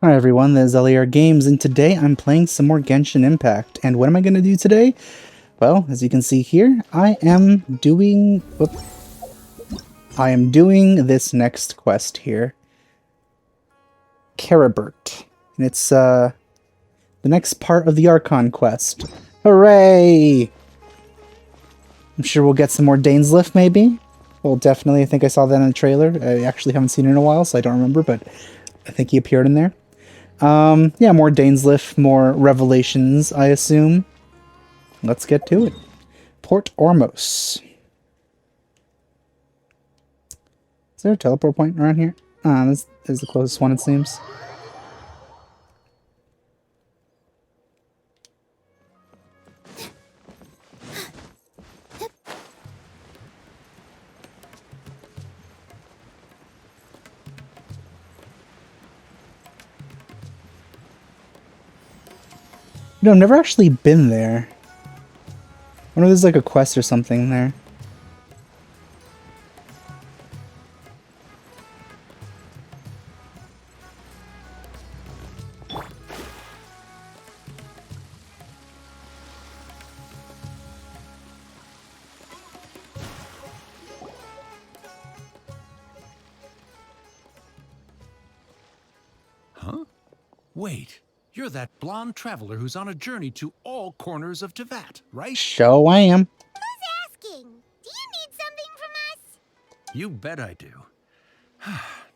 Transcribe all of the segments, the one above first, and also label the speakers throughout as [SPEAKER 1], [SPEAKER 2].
[SPEAKER 1] Hi everyone, this is LAR Games, and today I'm playing some more Genshin Impact. And what am I going to do today? Well, as you can see here, I am doing this next quest here. Caribert. And it's the next part of the Archon quest. Hooray! I'm sure we'll get some more Dainslift maybe. Well, definitely, I think I saw that in the trailer. I actually haven't seen it in a while, so I don't remember, but I think he appeared in there. Yeah, more Dainslift, more revelations, I assume. Let's get to it. Port Ormos. Is there a teleport point around here? This is the closest one, it seems. You know, I've never actually been there. I wonder if there's like a quest or something there.
[SPEAKER 2] Huh? Wait, you're that blonde traveler who's on a journey to all corners of Tevat, right?
[SPEAKER 1] Show I am.
[SPEAKER 3] Who's asking? Do you need something from us?
[SPEAKER 2] You bet I do.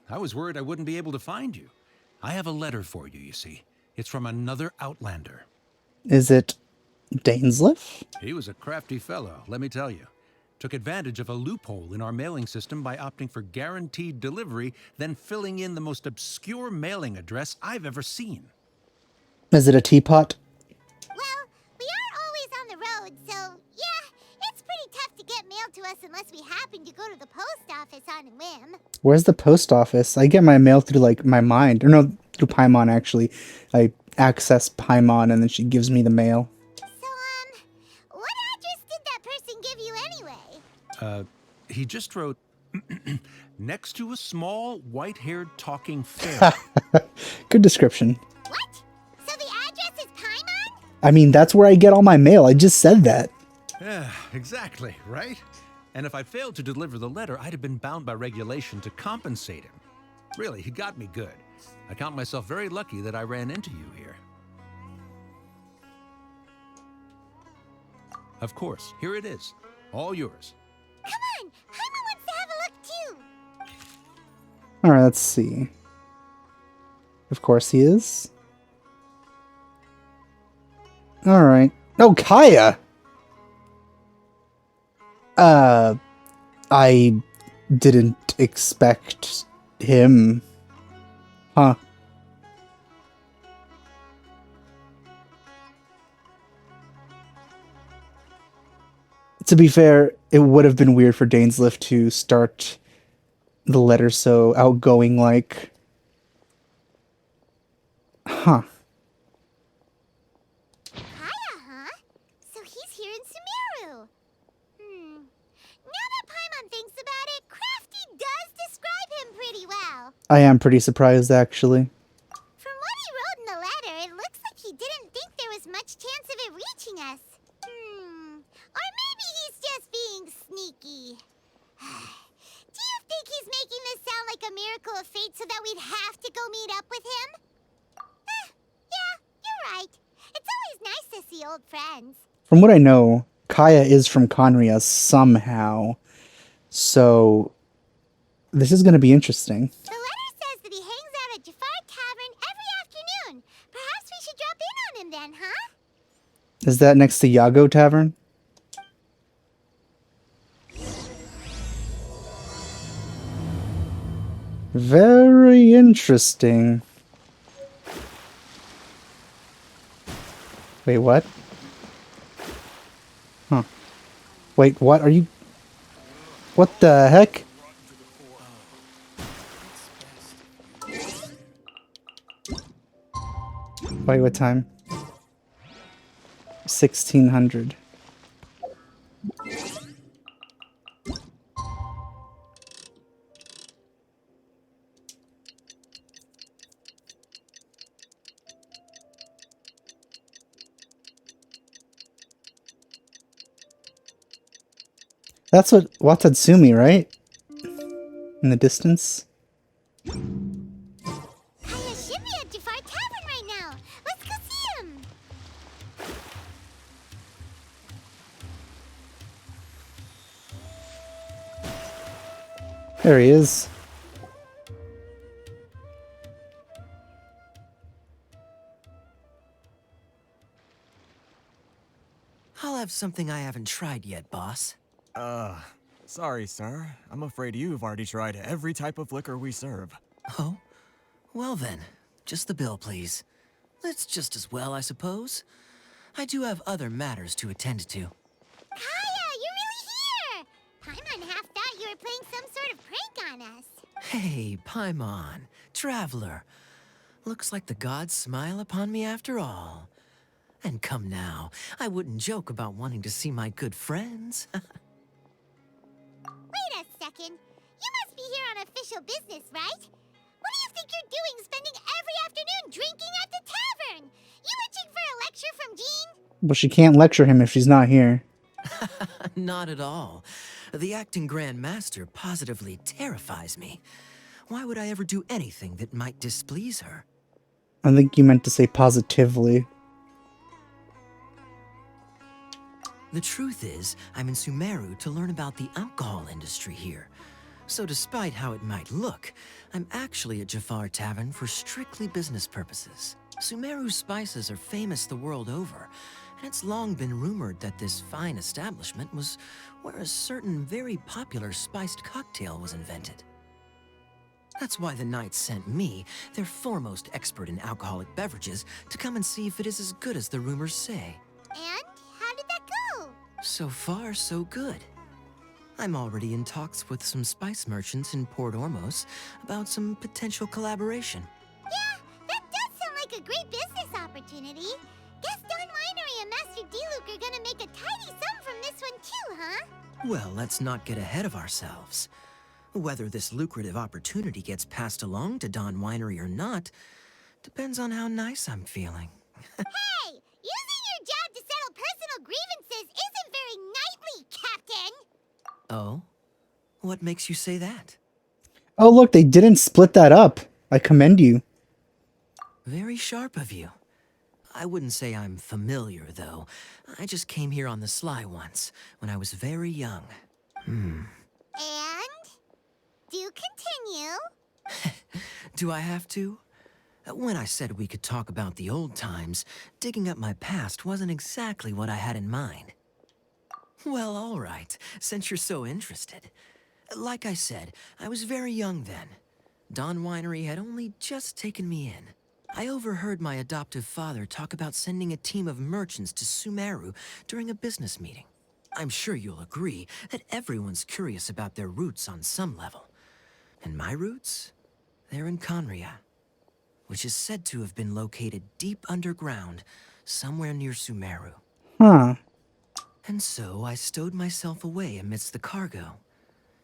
[SPEAKER 2] I was worried I wouldn't be able to find you. I have a letter for you, you see. It's from another Outlander.
[SPEAKER 1] Is it Dainslift?
[SPEAKER 2] He was a crafty fellow, let me tell you. Took advantage of a loophole in our mailing system by opting for guaranteed delivery, then filling in the most obscure mailing address I've ever seen.
[SPEAKER 1] Is it a teapot?
[SPEAKER 3] Well, we aren't always on the road, so yeah, it's pretty tough to get mail to us unless we happen to go to the post office on a whim.
[SPEAKER 1] Where's the post office? I get my mail through like my mind. Or no, through Paimon actually. I access Paimon and then she gives me the mail.
[SPEAKER 3] So, what address did that person give you anyway?
[SPEAKER 2] He just wrote, next to a small, white-haired talking fairy.
[SPEAKER 1] Good description.
[SPEAKER 3] What? So the address is Paimon?
[SPEAKER 1] I mean, that's where I get all my mail. I just said that.
[SPEAKER 2] Yeah, exactly, right? And if I failed to deliver the letter, I'd have been bound by regulation to compensate him. Really, he got me good. I count myself very lucky that I ran into you here. Of course, here it is. All yours.
[SPEAKER 3] Come on, Paimon wants to have a look too.
[SPEAKER 1] Alright, let's see. Of course he is. Alright. Oh, Kaya! I didn't expect him. Huh. To be fair, it would have been weird for Dainslift to start the letter so outgoing like. Huh.
[SPEAKER 3] Kaya, huh? So he's here in Sumeru. Now that Paimon thinks about it, Crafty does describe him pretty well.
[SPEAKER 1] I am pretty surprised, actually.
[SPEAKER 3] From what he wrote in the letter, it looks like he didn't think there was much chance of it reaching us. Or maybe he's just being sneaky. Do you think he's making this sound like a miracle of fate so that we'd have to go meet up with him? Yeah, you're right. It's always nice to see old friends.
[SPEAKER 1] From what I know, Kaya is from Conria somehow. So, this is going to be interesting.
[SPEAKER 3] The letter says that he hangs out at Jafar Tavern every afternoon. Perhaps we should drop in on him then, huh?
[SPEAKER 1] Is that next to Yago Tavern? Very interesting. Wait, what? Huh. Wait, what are you... What the heck? Wait, what time? 1600. That's what Watatsumi, right? In the distance.
[SPEAKER 3] Kaya should be at Jafar Tavern right now. Let's go see him.
[SPEAKER 1] There he is.
[SPEAKER 4] I'll have something I haven't tried yet, boss.
[SPEAKER 5] Sorry, sir. I'm afraid you've already tried every type of liquor we serve.
[SPEAKER 4] Oh? Well then, just the bill, please. That's just as well, I suppose. I do have other matters to attend to.
[SPEAKER 3] Kaya, you're really here. Paimon half thought you were playing some sort of prank on us.
[SPEAKER 4] Hey, Paimon, traveler. Looks like the gods smile upon me after all. And come now, I wouldn't joke about wanting to see my good friends.
[SPEAKER 3] Wait a second. You must be here on official business, right? What do you think you're doing spending every afternoon drinking at the tavern? You itching for a lecture from Jean?
[SPEAKER 1] But she can't lecture him if she's not here.
[SPEAKER 4] Not at all. The acting Grand Master positively terrifies me. Why would I ever do anything that might displease her?
[SPEAKER 1] I think you meant to say positively.
[SPEAKER 4] The truth is, I'm in Sumeru to learn about the alcohol industry here. So despite how it might look, I'm actually at Jafar Tavern for strictly business purposes. Sumeru spices are famous the world over, and it's long been rumored that this fine establishment was where a certain very popular spiced cocktail was invented. That's why the Knights sent me, their foremost expert in alcoholic beverages, to come and see if it is as good as the rumors say.
[SPEAKER 3] And how did that go?
[SPEAKER 4] So far, so good. I'm already in talks with some spice merchants in Port Ormos about some potential collaboration.
[SPEAKER 3] Yeah, that does sound like a great business opportunity. Guess Don Winery and Master D-Luke are gonna make a tidy sum from this one too, huh?
[SPEAKER 4] Well, let's not get ahead of ourselves. Whether this lucrative opportunity gets passed along to Don Winery or not depends on how nice I'm feeling.
[SPEAKER 3] Hey, using your job to settle personal grievances isn't very knightly, Captain!
[SPEAKER 4] Oh? What makes you say that?
[SPEAKER 1] Oh, look, they didn't split that up. I commend you.
[SPEAKER 4] Very sharp of you. I wouldn't say I'm familiar, though. I just came here on the sly once, when I was very young.
[SPEAKER 3] And? Do continue.
[SPEAKER 4] Do I have to? When I said we could talk about the old times, digging up my past wasn't exactly what I had in mind. Well, all right, since you're so interested. Like I said, I was very young then. Don Winery had only just taken me in. I overheard my adoptive father talk about sending a team of merchants to Sumeru during a business meeting. I'm sure you'll agree that everyone's curious about their roots on some level. And my roots? They're in Conria, which is said to have been located deep underground, somewhere near Sumeru.
[SPEAKER 1] Huh.
[SPEAKER 4] And so I stowed myself away amidst the cargo,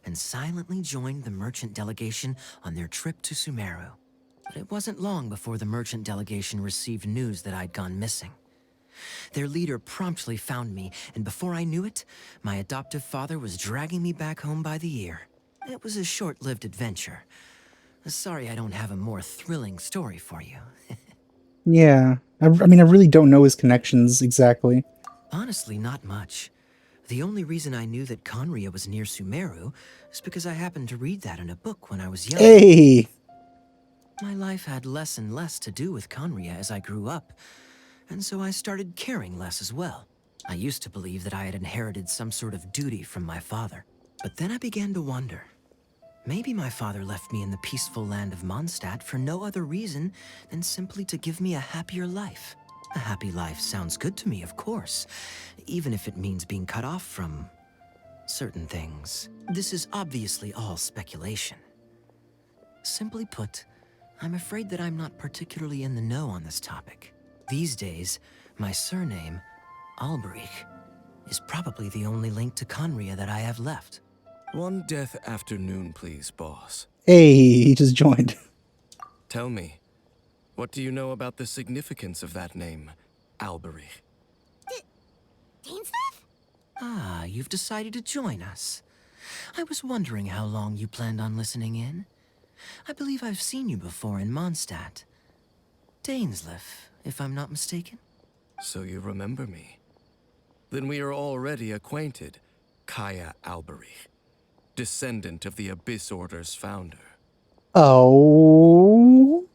[SPEAKER 4] and silently joined the merchant delegation on their trip to Sumeru. But it wasn't long before the merchant delegation received news that I'd gone missing. Their leader promptly found me, and before I knew it, my adoptive father was dragging me back home by the ear. It was a short-lived adventure. Sorry I don't have a more thrilling story for you.
[SPEAKER 1] Yeah. I mean, I really don't know his connections exactly.
[SPEAKER 4] Honestly, not much. The only reason I knew that Conria was near Sumeru is because I happened to read that in a book when I was young.
[SPEAKER 1] Hey!
[SPEAKER 4] My life had less and less to do with Conria as I grew up, and so I started caring less as well. I used to believe that I had inherited some sort of duty from my father. But then I began to wonder. Maybe my father left me in the peaceful land of Mondstadt for no other reason than simply to give me a happier life. A happy life sounds good to me, of course, even if it means being cut off from certain things. This is obviously all speculation. Simply put, I'm afraid that I'm not particularly in the know on this topic. These days, my surname, Alberich, is probably the only link to Conria that I have left.
[SPEAKER 5] One death afternoon, please, boss.
[SPEAKER 1] Hey, he just joined.
[SPEAKER 5] Tell me, what do you know about the significance of that name, Alberich?
[SPEAKER 3] Dainsleif?
[SPEAKER 4] Ah, you've decided to join us. I was wondering how long you planned on listening in. I believe I've seen you before in Mondstadt. Dainsleif, if I'm not mistaken.
[SPEAKER 6] So you remember me? Then we are already acquainted. Kaya Alberich, descendant of the Abyss Order's founder.
[SPEAKER 1] Oh.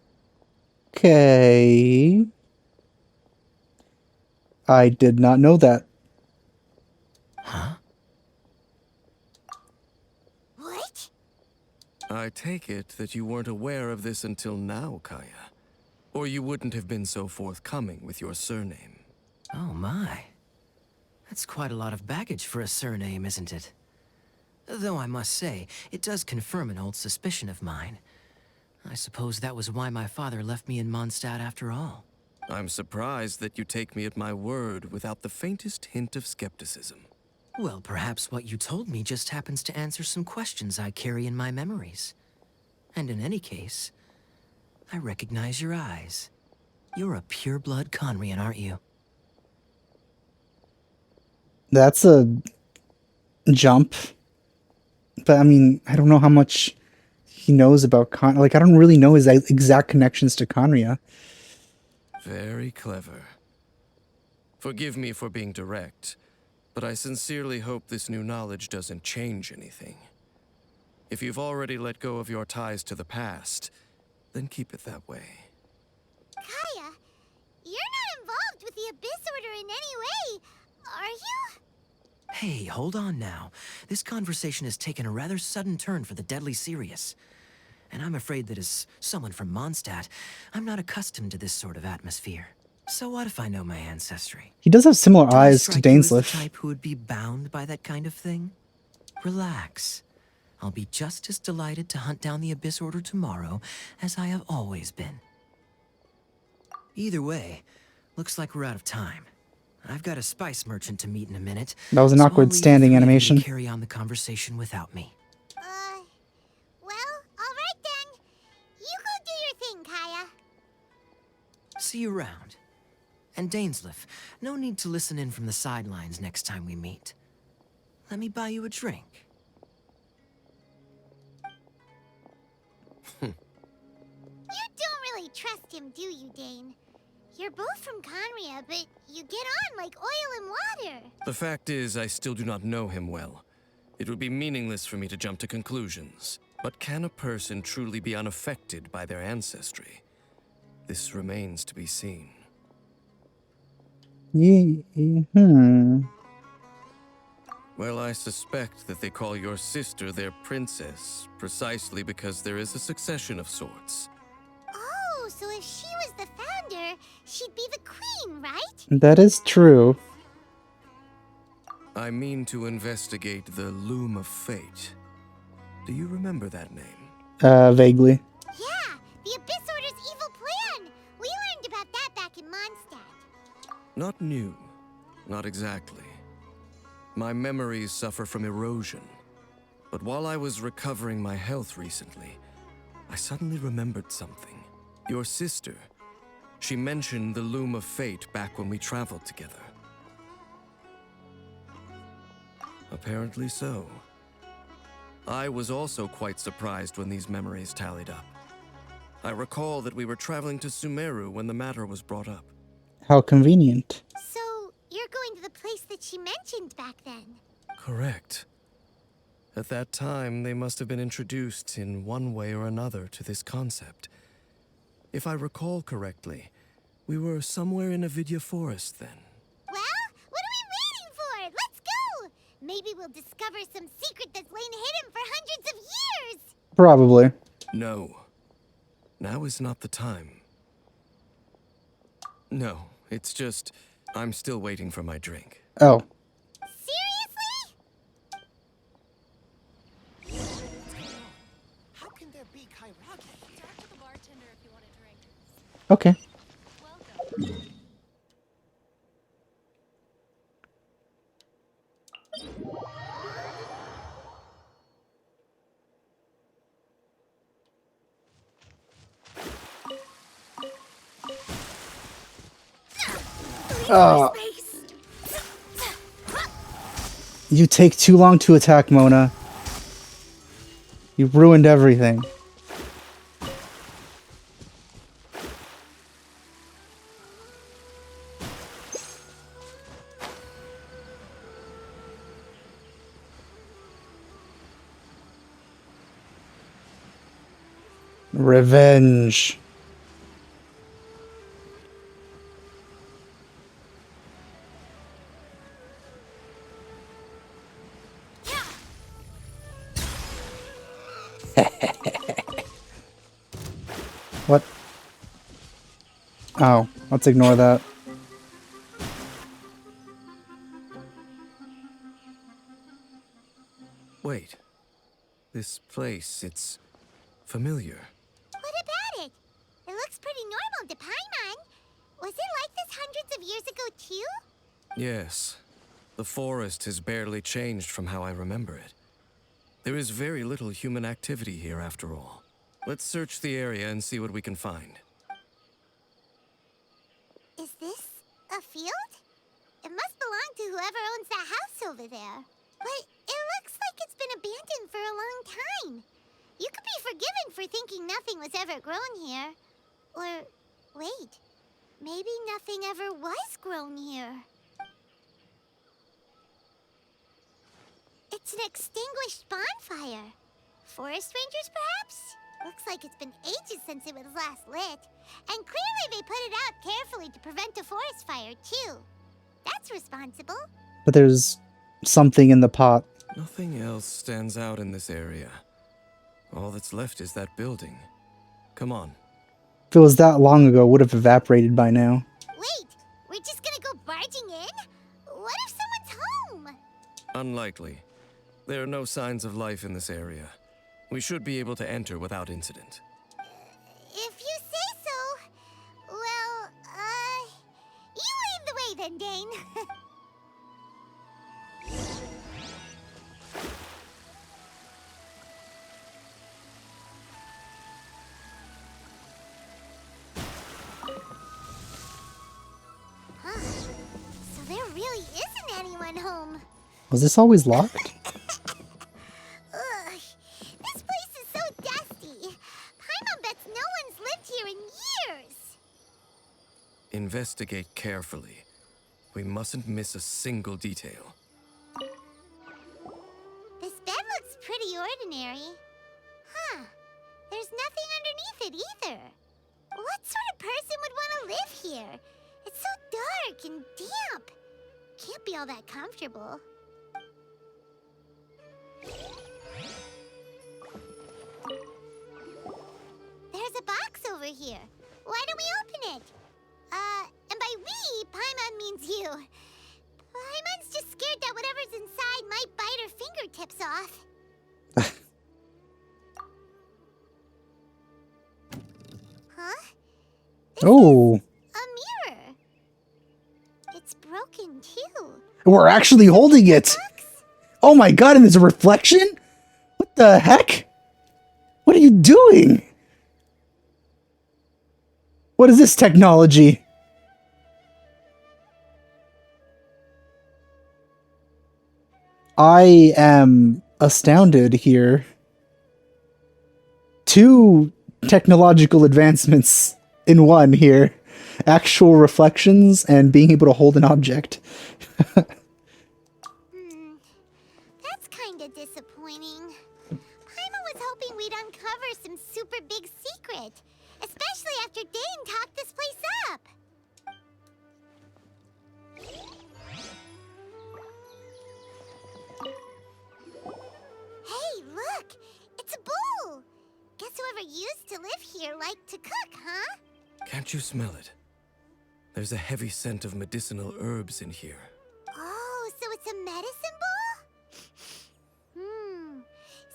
[SPEAKER 1] Okay. I did not know that.
[SPEAKER 4] Huh?
[SPEAKER 3] What?
[SPEAKER 6] I take it that you weren't aware of this until now, Kaya. Or you wouldn't have been so forthcoming with your surname.
[SPEAKER 4] Oh my. That's quite a lot of baggage for a surname, isn't it? Though I must say, it does confirm an old suspicion of mine. I suppose that was why my father left me in Mondstadt after all.
[SPEAKER 6] I'm surprised that you take me at my word without the faintest hint of skepticism.
[SPEAKER 4] Well, perhaps what you told me just happens to answer some questions I carry in my memories. And in any case, I recognize your eyes. You're a pure-blood Conrian, aren't you?
[SPEAKER 1] That's a jump. But I mean, I don't know how much he knows about like, I don't really know his exact connections to Conria.
[SPEAKER 6] Very clever. Forgive me for being direct, but I sincerely hope this new knowledge doesn't change anything. If you've already let go of your ties to the past, then keep it that way.
[SPEAKER 3] Kaya, you're not involved with the Abyss Order in any way, are you?
[SPEAKER 4] Hey, hold on now. This conversation has taken a rather sudden turn for the deadly serious. And I'm afraid that as someone from Mondstadt, I'm not accustomed to this sort of atmosphere. So what if I know my ancestry?
[SPEAKER 1] He does have similar
[SPEAKER 4] Do I
[SPEAKER 1] eyes to
[SPEAKER 4] strike you as the
[SPEAKER 1] Dainsleif.
[SPEAKER 4] type who would be bound by that kind of thing? Relax. I'll be just as delighted to hunt down the Abyss Order tomorrow as I have always been. Either way, looks like we're out of time. I've got a spice merchant to meet in a minute.
[SPEAKER 1] That was an
[SPEAKER 4] so I'll
[SPEAKER 1] awkward
[SPEAKER 4] leave the
[SPEAKER 1] standing
[SPEAKER 4] three of you to
[SPEAKER 1] animation.
[SPEAKER 4] carry on the conversation without me.
[SPEAKER 3] Well, alright then. You go do your thing, Kaya.
[SPEAKER 4] See you around. And Dainsleif, no need to listen in from the sidelines next time we meet. Let me buy you a drink.
[SPEAKER 3] You don't really trust him, do you, Dane? You're both from Conria, but you get on like oil and water.
[SPEAKER 6] The fact is, I still do not know him well. It would be meaningless for me to jump to conclusions. But can a person truly be unaffected by their ancestry? This remains to be seen. Well, I suspect that they call your sister their princess, precisely because there is a succession of sorts.
[SPEAKER 3] Oh, so if she was the founder, she'd be the queen, right?
[SPEAKER 1] That is true.
[SPEAKER 6] I mean to investigate the Loom of Fate. Do you remember that name?
[SPEAKER 1] Vaguely.
[SPEAKER 3] Yeah, the Abyss Order's evil plan. We learned about that back in Mondstadt.
[SPEAKER 6] Not new. Not exactly. My memories suffer from erosion. But while I was recovering my health recently, I suddenly remembered something. Your sister. She mentioned the Loom of Fate back when we traveled together. Apparently so. I was also quite surprised when these memories tallied up. I recall that we were traveling to Sumeru when the matter was brought up.
[SPEAKER 1] How convenient.
[SPEAKER 3] So, you're going to the place that she mentioned back then?
[SPEAKER 6] Correct. At that time, they must have been introduced in one way or another to this concept. If I recall correctly, we were somewhere in Avidya Forest then.
[SPEAKER 3] Well, what are we waiting for? Let's go! Maybe we'll discover some secret that's lain hidden for hundreds of years!
[SPEAKER 1] Probably.
[SPEAKER 6] No. Now is not the time. No, it's just, I'm still waiting for my drink.
[SPEAKER 1] Oh.
[SPEAKER 3] Seriously?
[SPEAKER 7] How can there be kairage here?
[SPEAKER 8] Talk to the bartender if you want a drink.
[SPEAKER 1] Okay.
[SPEAKER 8] Welcome.
[SPEAKER 1] You take too long to attack, Mona. You ruined everything. Revenge. What? Oh, let's ignore that.
[SPEAKER 6] Wait. This place, it's familiar.
[SPEAKER 3] What about it? It looks pretty normal to Paimon. Was it like this hundreds of years ago too?
[SPEAKER 6] Yes. The forest has barely changed from how I remember it. There is very little human activity here after all. Let's search the area and see what we can find.
[SPEAKER 3] Is this a field? It must belong to whoever owns that house over there. But it looks like it's been abandoned for a long time. You could be forgiven for thinking nothing was ever grown here. Or, wait, maybe nothing ever was grown here. It's an extinguished bonfire. Forest rangers, perhaps? Looks like it's been ages since it was last lit. And clearly they put it out carefully to prevent a forest fire, too. That's responsible.
[SPEAKER 1] But there's something in the pot.
[SPEAKER 6] Nothing else stands out in this area. All that's left is that building. Come on.
[SPEAKER 1] If it was that long ago, it would have evaporated by now.
[SPEAKER 3] Wait, we're just gonna go barging in? What if someone's home?
[SPEAKER 6] Unlikely. There are no signs of life in this area. We should be able to enter without incident.
[SPEAKER 3] If you say so. Well, you lead the way then, Dane. Huh. So there really isn't anyone home.
[SPEAKER 1] Was this always locked?
[SPEAKER 3] Ugh, this place is so dusty. Paimon bets no one's lived here in years.
[SPEAKER 6] Investigate carefully. We mustn't miss a single detail.
[SPEAKER 3] This bed looks pretty ordinary. Huh. There's nothing underneath it either. What sort of person would want to live here? It's so dark and damp. Can't be all that comfortable. There's a box over here. Why don't we open it? And by we, Paimon means you. Paimon's just scared that whatever's inside might bite her fingertips off. Huh?
[SPEAKER 1] Oh,
[SPEAKER 3] A mirror. It's broken too.
[SPEAKER 1] we're actually holding it.
[SPEAKER 3] Box?
[SPEAKER 1] Oh my god, and there's a reflection? What the heck? What are you doing? What is this technology? I am astounded here. 2 technological advancements in one here. Actual reflections and being able to hold an object.
[SPEAKER 3] That's kinda disappointing. Paimon was hoping we'd uncover some super big secret. Especially after Dane talked this place up. Hey, look! It's a bull! Guess whoever used to live here liked to cook, huh?
[SPEAKER 6] Can't you smell it? There's a heavy scent of medicinal herbs in here.
[SPEAKER 3] Oh, so it's a medicine bull?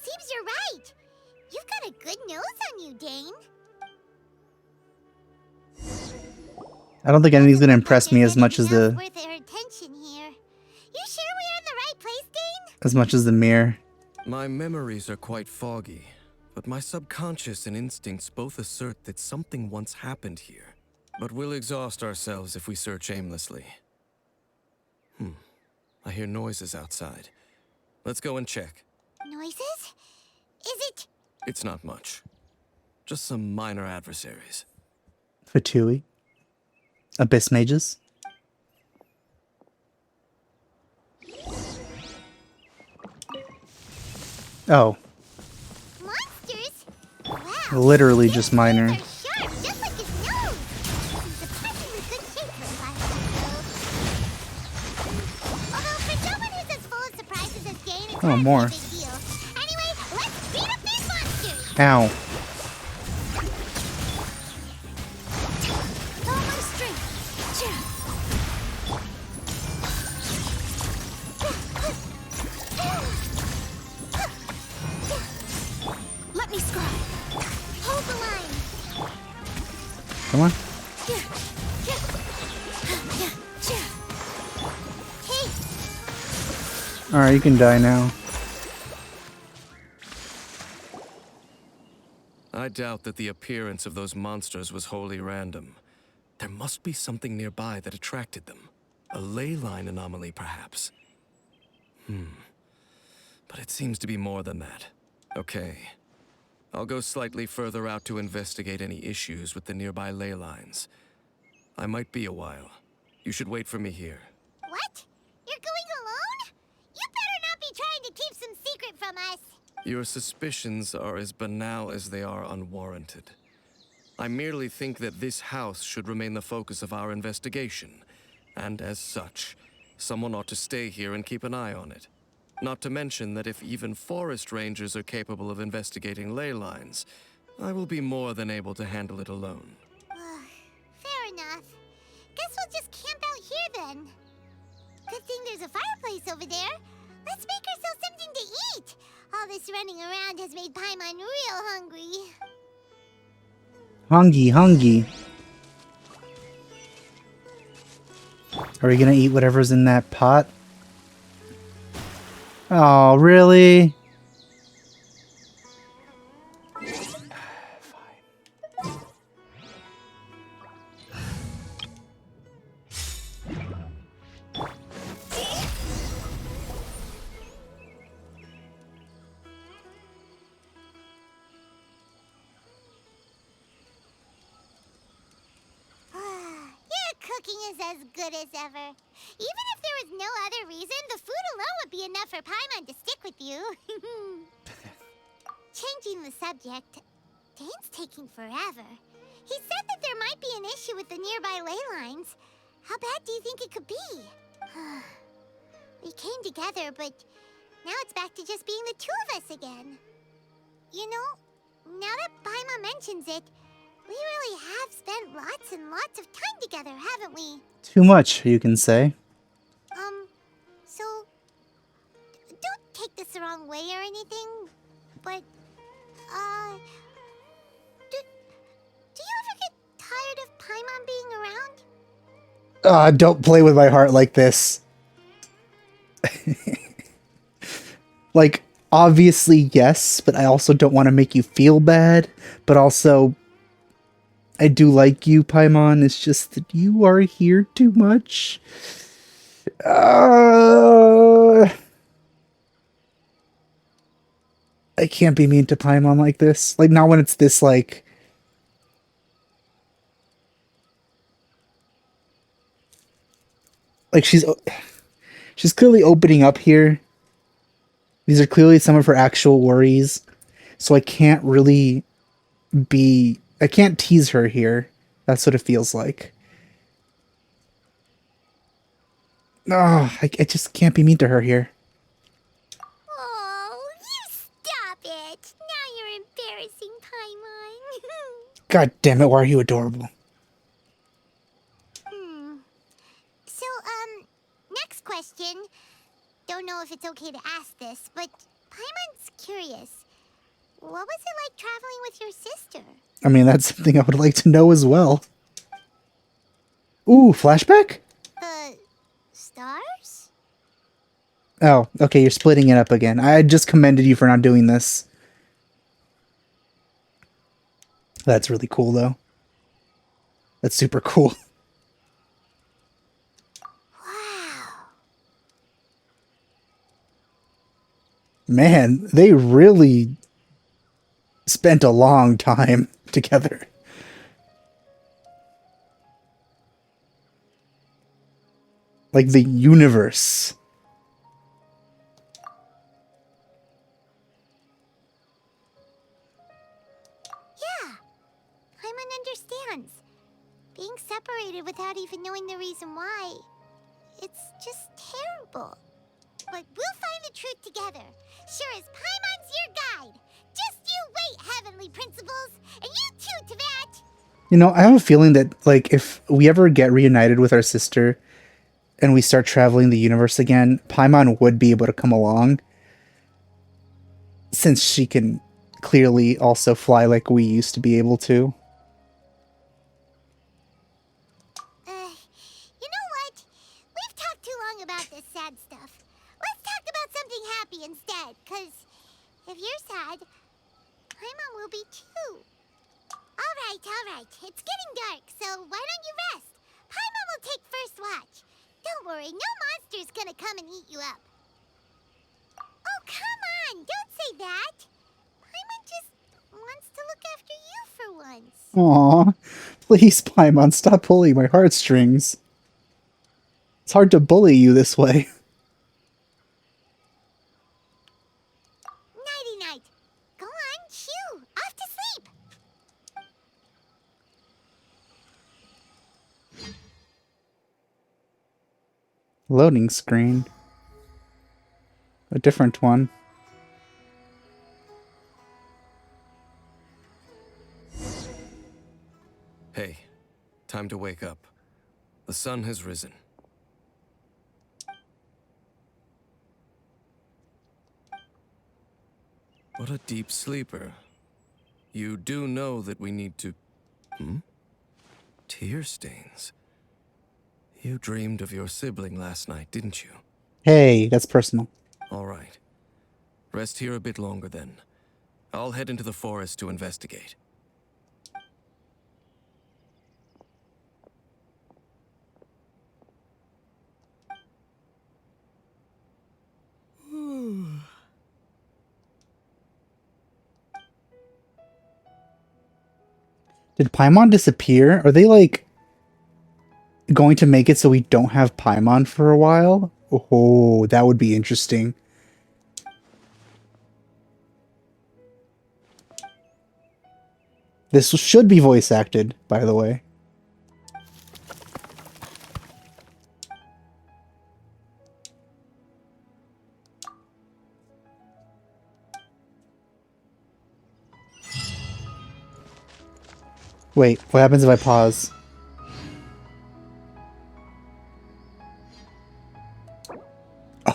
[SPEAKER 3] Seems you're right. You've got a good nose on you, Dane.
[SPEAKER 1] I don't think anything's gonna impress me as much as the
[SPEAKER 3] Worth our attention here. You sure we're in the right place, Dane?
[SPEAKER 1] as much as the mirror.
[SPEAKER 6] My memories are quite foggy, but my subconscious and instincts both assert that something once happened here. But we'll exhaust ourselves if we search aimlessly. I hear noises outside. Let's go and check.
[SPEAKER 3] Noises? Is it?
[SPEAKER 6] It's not much. Just some minor adversaries.
[SPEAKER 1] Fatui. Abyss mages. Oh,
[SPEAKER 3] Monsters? Wow.
[SPEAKER 1] literally just minor.
[SPEAKER 3] They're sharp, just like his nose. He's surprisingly good shape for a violent. Although for someone who's as full of surprises as Jane, it's
[SPEAKER 1] Oh,
[SPEAKER 3] hardly
[SPEAKER 1] more.
[SPEAKER 3] a big deal. Anyway, let's beat up these monsters.
[SPEAKER 1] Ow.
[SPEAKER 3] With all my strength. Let me scribe. Hold the line.
[SPEAKER 1] Come on.
[SPEAKER 3] Hey,
[SPEAKER 1] Alright, you can die now.
[SPEAKER 6] I doubt that the appearance of those monsters was wholly random. There must be something nearby that attracted them. A ley line anomaly, perhaps. But it seems to be more than that. Okay. I'll go slightly further out to investigate any issues with the nearby ley lines. I might be a while. You should wait for me here.
[SPEAKER 3] what? You're going alone? You better not be trying to keep some secret from us.
[SPEAKER 6] Your suspicions are as banal as they are unwarranted. I merely think that this house should remain the focus of our investigation, and as such, someone ought to stay here and keep an eye on it. Not to mention that if even forest rangers are capable of investigating ley lines, I will be more than able to handle it alone.
[SPEAKER 3] Fair enough. Guess we'll just camp out here then. Good thing there's a fireplace over there. Let's make ourselves something to eat. All this running around has made Paimon real hungry.
[SPEAKER 1] Hungry. Are we gonna eat whatever's in that pot? Oh, really?
[SPEAKER 3] Your cooking is as good as ever. Even if there was no other reason, the food alone would be enough for Paimon to stick with you. Changing the subject, Dane's taking forever. He said that there might be an issue with the nearby ley lines. How bad do you think it could be? We came together, but now it's back to just being the two of us again. You know, now that Paimon mentions it, we really have spent lots and lots of time together, haven't we?
[SPEAKER 1] Too much, you can say.
[SPEAKER 3] So, don't take this the wrong way or anything, but, do you ever get tired of Paimon being around?
[SPEAKER 1] Don't play with my heart like this. Like, obviously, yes, but I also don't want to make you feel bad, but also, I do like you, Paimon. It's just that you are here too much. I can't be mean to Paimon like this. Like, not when it's this, like... Like, she's clearly opening up here. These are clearly some of her actual worries. So I can't really be... I can't tease her here. That's what it feels like. I just can't be mean to her here.
[SPEAKER 3] Oh, you stop it! Now you're embarrassing Paimon.
[SPEAKER 1] God damn it, why are you adorable?
[SPEAKER 3] So, next question. Don't know if it's okay to ask this, but Paimon's curious. What was it like traveling with your sister?
[SPEAKER 1] I mean, that's something I would like to know as well. Ooh, flashback?
[SPEAKER 3] The stars?
[SPEAKER 1] Oh, okay, you're splitting it up again. I just commended you for not doing this. That's really cool, though. That's super cool.
[SPEAKER 3] Wow.
[SPEAKER 1] Man, they really spent a long time together. Like the universe.
[SPEAKER 3] Yeah, Paimon understands. Being separated without even knowing the reason why, it's just terrible. But we'll find the truth together. Sure as Paimon's your guide. Just you wait, Heavenly Principles, and you too, Teyvat.
[SPEAKER 1] You know, I have a feeling that, like, if we ever get reunited with our sister and we start traveling the universe again, Paimon would be able to come along. Since she can clearly also fly like we used to be able to.
[SPEAKER 3] You know what? We've talked too long about this sad stuff. Let's talk about something happy instead, because if you're sad, Paimon will be too. All right. It's getting dark, so why don't you rest? Paimon will take first watch. Don't worry, no monster's gonna come and eat you up. Oh, come on! Don't say that! Paimon just wants to look after you for once.
[SPEAKER 1] Aw, please, Paimon, stop pulling my heartstrings. It's hard to bully you this way.
[SPEAKER 3] Nighty-night. Go on, chew. Off to sleep.
[SPEAKER 1] Loading screen. A different one.
[SPEAKER 6] Hey, time to wake up. The sun has risen. What a deep sleeper. You do know that we need to... Tear stains. You dreamed of your sibling last night, didn't you?
[SPEAKER 1] Hey, that's personal.
[SPEAKER 6] All right. Rest here a bit longer then. I'll head into the forest to investigate.
[SPEAKER 1] Did Paimon disappear? Are they, like, going to make it so we don't have Paimon for a while? Oh, that would be interesting. This should be voice acted, by the way. Wait, what happens if I pause?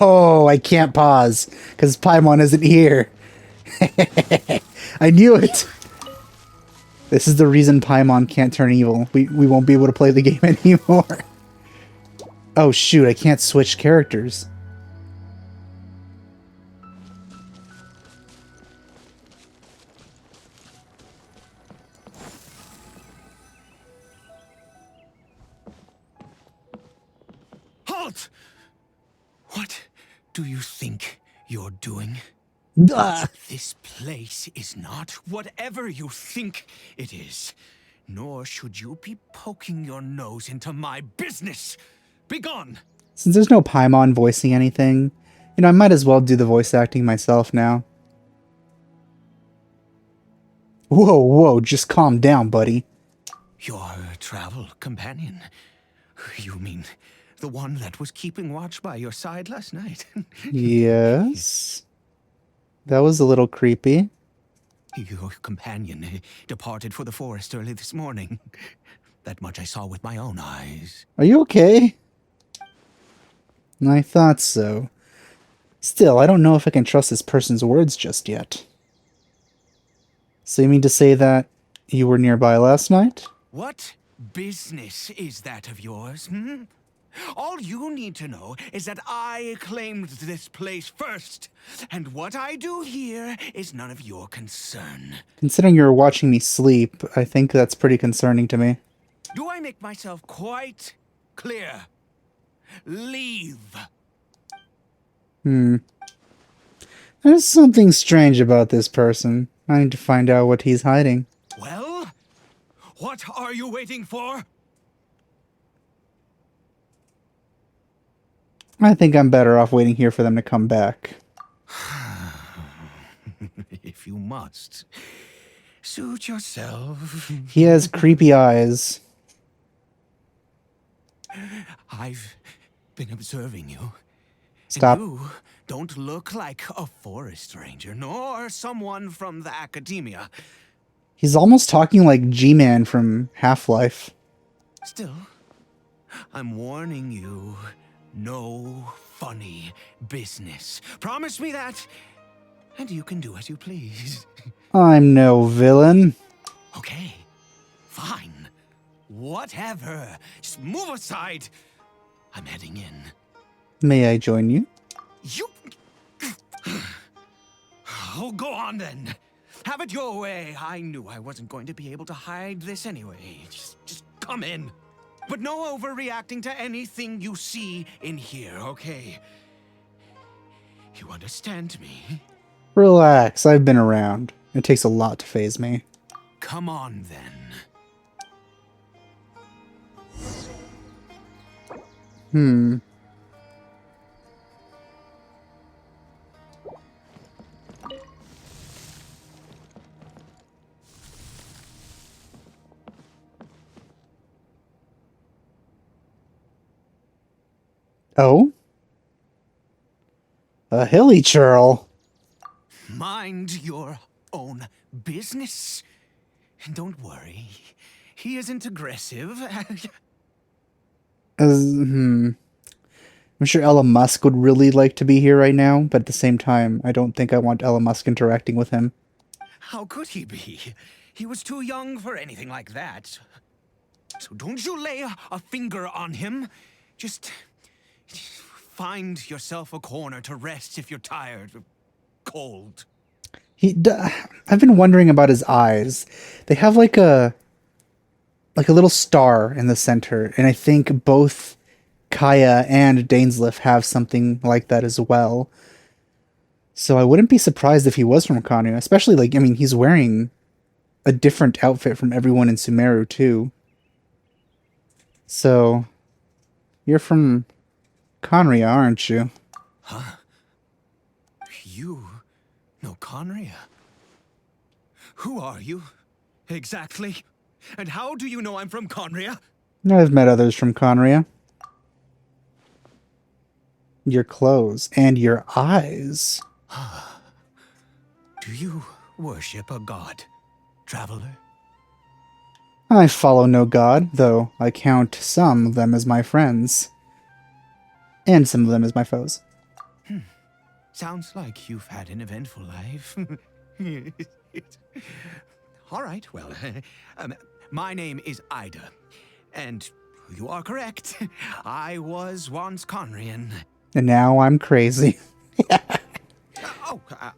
[SPEAKER 1] Oh, I can't pause, because Paimon isn't here. I knew it! This is the reason Paimon can't turn evil. We won't be able to play the game anymore. Oh shoot, I can't switch characters.
[SPEAKER 2] Halt! What do you think you're doing? This place is not whatever you think it is. Nor should you be poking your nose into my business. Begone!
[SPEAKER 1] Since there's no Paimon voicing anything, you know, I might as well do the voice acting myself now. Whoa, just calm down, buddy.
[SPEAKER 2] Your travel companion. You mean the one that was keeping watch by your side last night?
[SPEAKER 1] Yes? That was a little creepy.
[SPEAKER 2] Your companion departed for the forest early this morning. That much I saw with my own eyes.
[SPEAKER 1] Are you okay? I thought so. Still, I don't know if I can trust this person's words just yet. So you mean to say that you were nearby last night?
[SPEAKER 2] What business is that of yours, hmm? All you need to know is that I claimed this place first, and what I do here is none of your concern.
[SPEAKER 1] Considering you're watching me sleep, I think that's pretty concerning to me.
[SPEAKER 2] Do I make myself quite clear? Leave.
[SPEAKER 1] I There's something strange about this person. I need to find out what he's hiding.
[SPEAKER 2] Well, what are you waiting for?
[SPEAKER 1] I think I'm better off waiting here for them to come back.
[SPEAKER 2] If you must, suit yourself.
[SPEAKER 1] He has creepy eyes.
[SPEAKER 2] I've been observing you.
[SPEAKER 1] Stop.
[SPEAKER 2] And you don't look like a forest ranger, nor someone from the academia.
[SPEAKER 1] He's almost talking like G-Man from Half-Life.
[SPEAKER 2] Still, I'm warning you, no funny business. Promise me that, and you can do as you please.
[SPEAKER 1] I'm no villain.
[SPEAKER 2] Okay, fine. Whatever. Just move aside. I'm heading in.
[SPEAKER 1] May I join you?
[SPEAKER 2] You... Oh, go on then. Have it your way. I knew I wasn't going to be able to hide this anyway. Just come in. But no overreacting to anything you see in here, okay? You understand me?
[SPEAKER 1] Relax, I've been around. It takes a lot to phase me.
[SPEAKER 2] Come on then.
[SPEAKER 1] Oh? A hilly churl.
[SPEAKER 2] Mind your own business. And don't worry. He isn't aggressive.
[SPEAKER 1] I'm sure Elon Musk would really like to be here right now, but at the same time, I don't think I want Elon Musk interacting with him.
[SPEAKER 2] How could he be? He was too young for anything like that. So don't you lay a finger on him. Just find yourself a corner to rest if you're tired or cold.
[SPEAKER 1] I've been wondering about his eyes. They have like a little star in the center, and I think both Kaya and Dainsleif have something like that as well. So I wouldn't be surprised if he was from Kanu, especially like, I mean, he's wearing a different outfit from everyone in Sumeru too. So you're from Conria, aren't you?
[SPEAKER 2] Huh? You know Conria? Who are you, exactly? And how do you know I'm from Conria?
[SPEAKER 1] I've met others from Conria. Your clothes and your eyes.
[SPEAKER 2] Do you worship a god, traveler?
[SPEAKER 1] I follow no god, though I count some of them as my friends. And some of them as my foes.
[SPEAKER 2] Sounds like you've had an eventful life. All right, well, my name is Ida. And you are correct. I was once Conrian.
[SPEAKER 1] And now I'm crazy.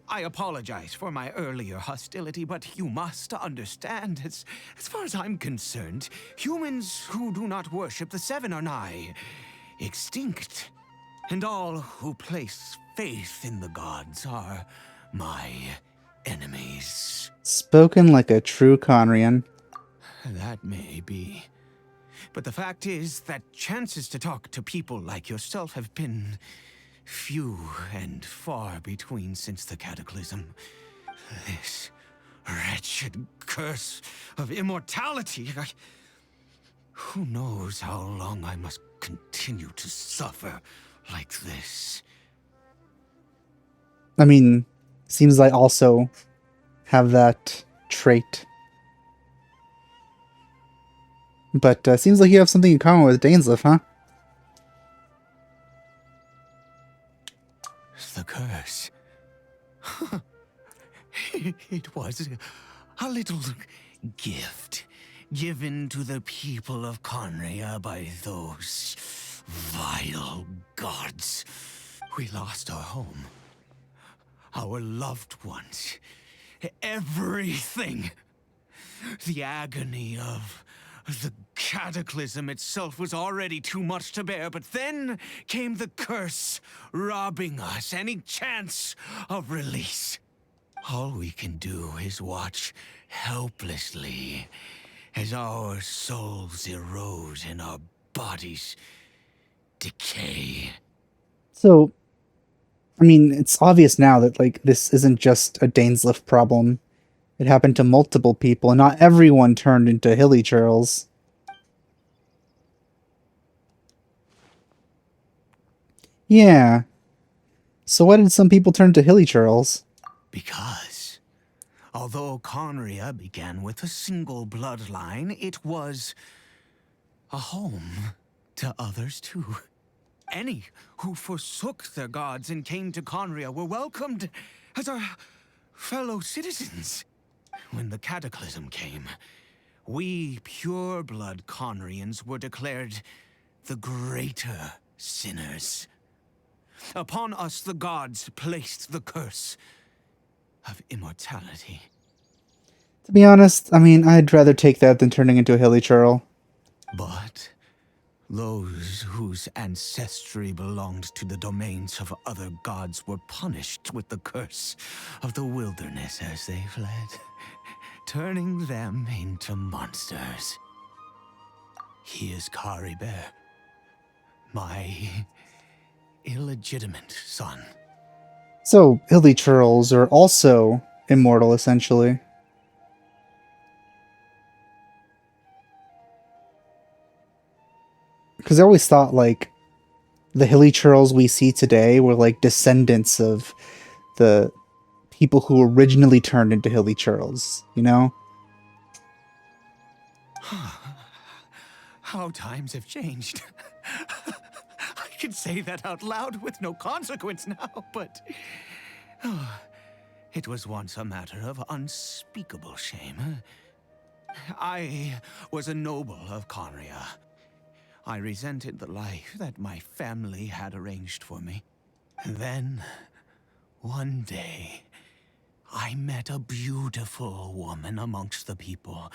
[SPEAKER 2] I apologize for my earlier hostility, but you must understand, as far as I'm concerned, humans who do not worship the Seven are nigh extinct. And all who place faith in the gods are my enemies.
[SPEAKER 1] Spoken like a true Conrian.
[SPEAKER 2] That may be. But the fact is that chances to talk to people like yourself have been few and far between since the cataclysm. This wretched curse of immortality. Who knows how long I must continue to suffer like this?
[SPEAKER 1] I mean, seems like also have that trait. But seems like you have something in common with Dainsleif, huh?
[SPEAKER 2] The curse. It was a little gift given to the people of Conria by those vile gods. We lost our home, our loved ones, everything. The agony of The cataclysm itself was already too much to bear, but then came the curse, robbing us any chance of release. All we can do is watch helplessly as our souls erode and our bodies decay.
[SPEAKER 1] So, I mean, it's obvious now that, like, this isn't just a Dainslift problem. It happened to multiple people, and not everyone turned into hilly churls. Yeah. So why did some people turn to hilly churls?
[SPEAKER 2] Because, although Conria began with a single bloodline, it was a home to others too. Any who forsook their gods and came to Conria were welcomed as our fellow citizens. When the cataclysm came, we pure-blood Conrians were declared the greater sinners. Upon us the gods placed the curse of immortality.
[SPEAKER 1] To be honest, I mean, I'd rather take that than turning into a hilly churl.
[SPEAKER 2] But those whose ancestry belonged to the domains of other gods were punished with the curse of the wilderness as they fled, turning them into monsters. He is Caribert, my illegitimate son.
[SPEAKER 1] So, hilly churls are also immortal, essentially. Because I always thought, like, the hilly churls we see today were, like, descendants of the people who originally turned into hilly churls, you know?
[SPEAKER 2] How times have changed. I can say that out loud with no consequence now, but it was once a matter of unspeakable shame. I was a noble of Conria. I resented the life that my family had arranged for me. And then, one day, I met a beautiful woman amongst the people.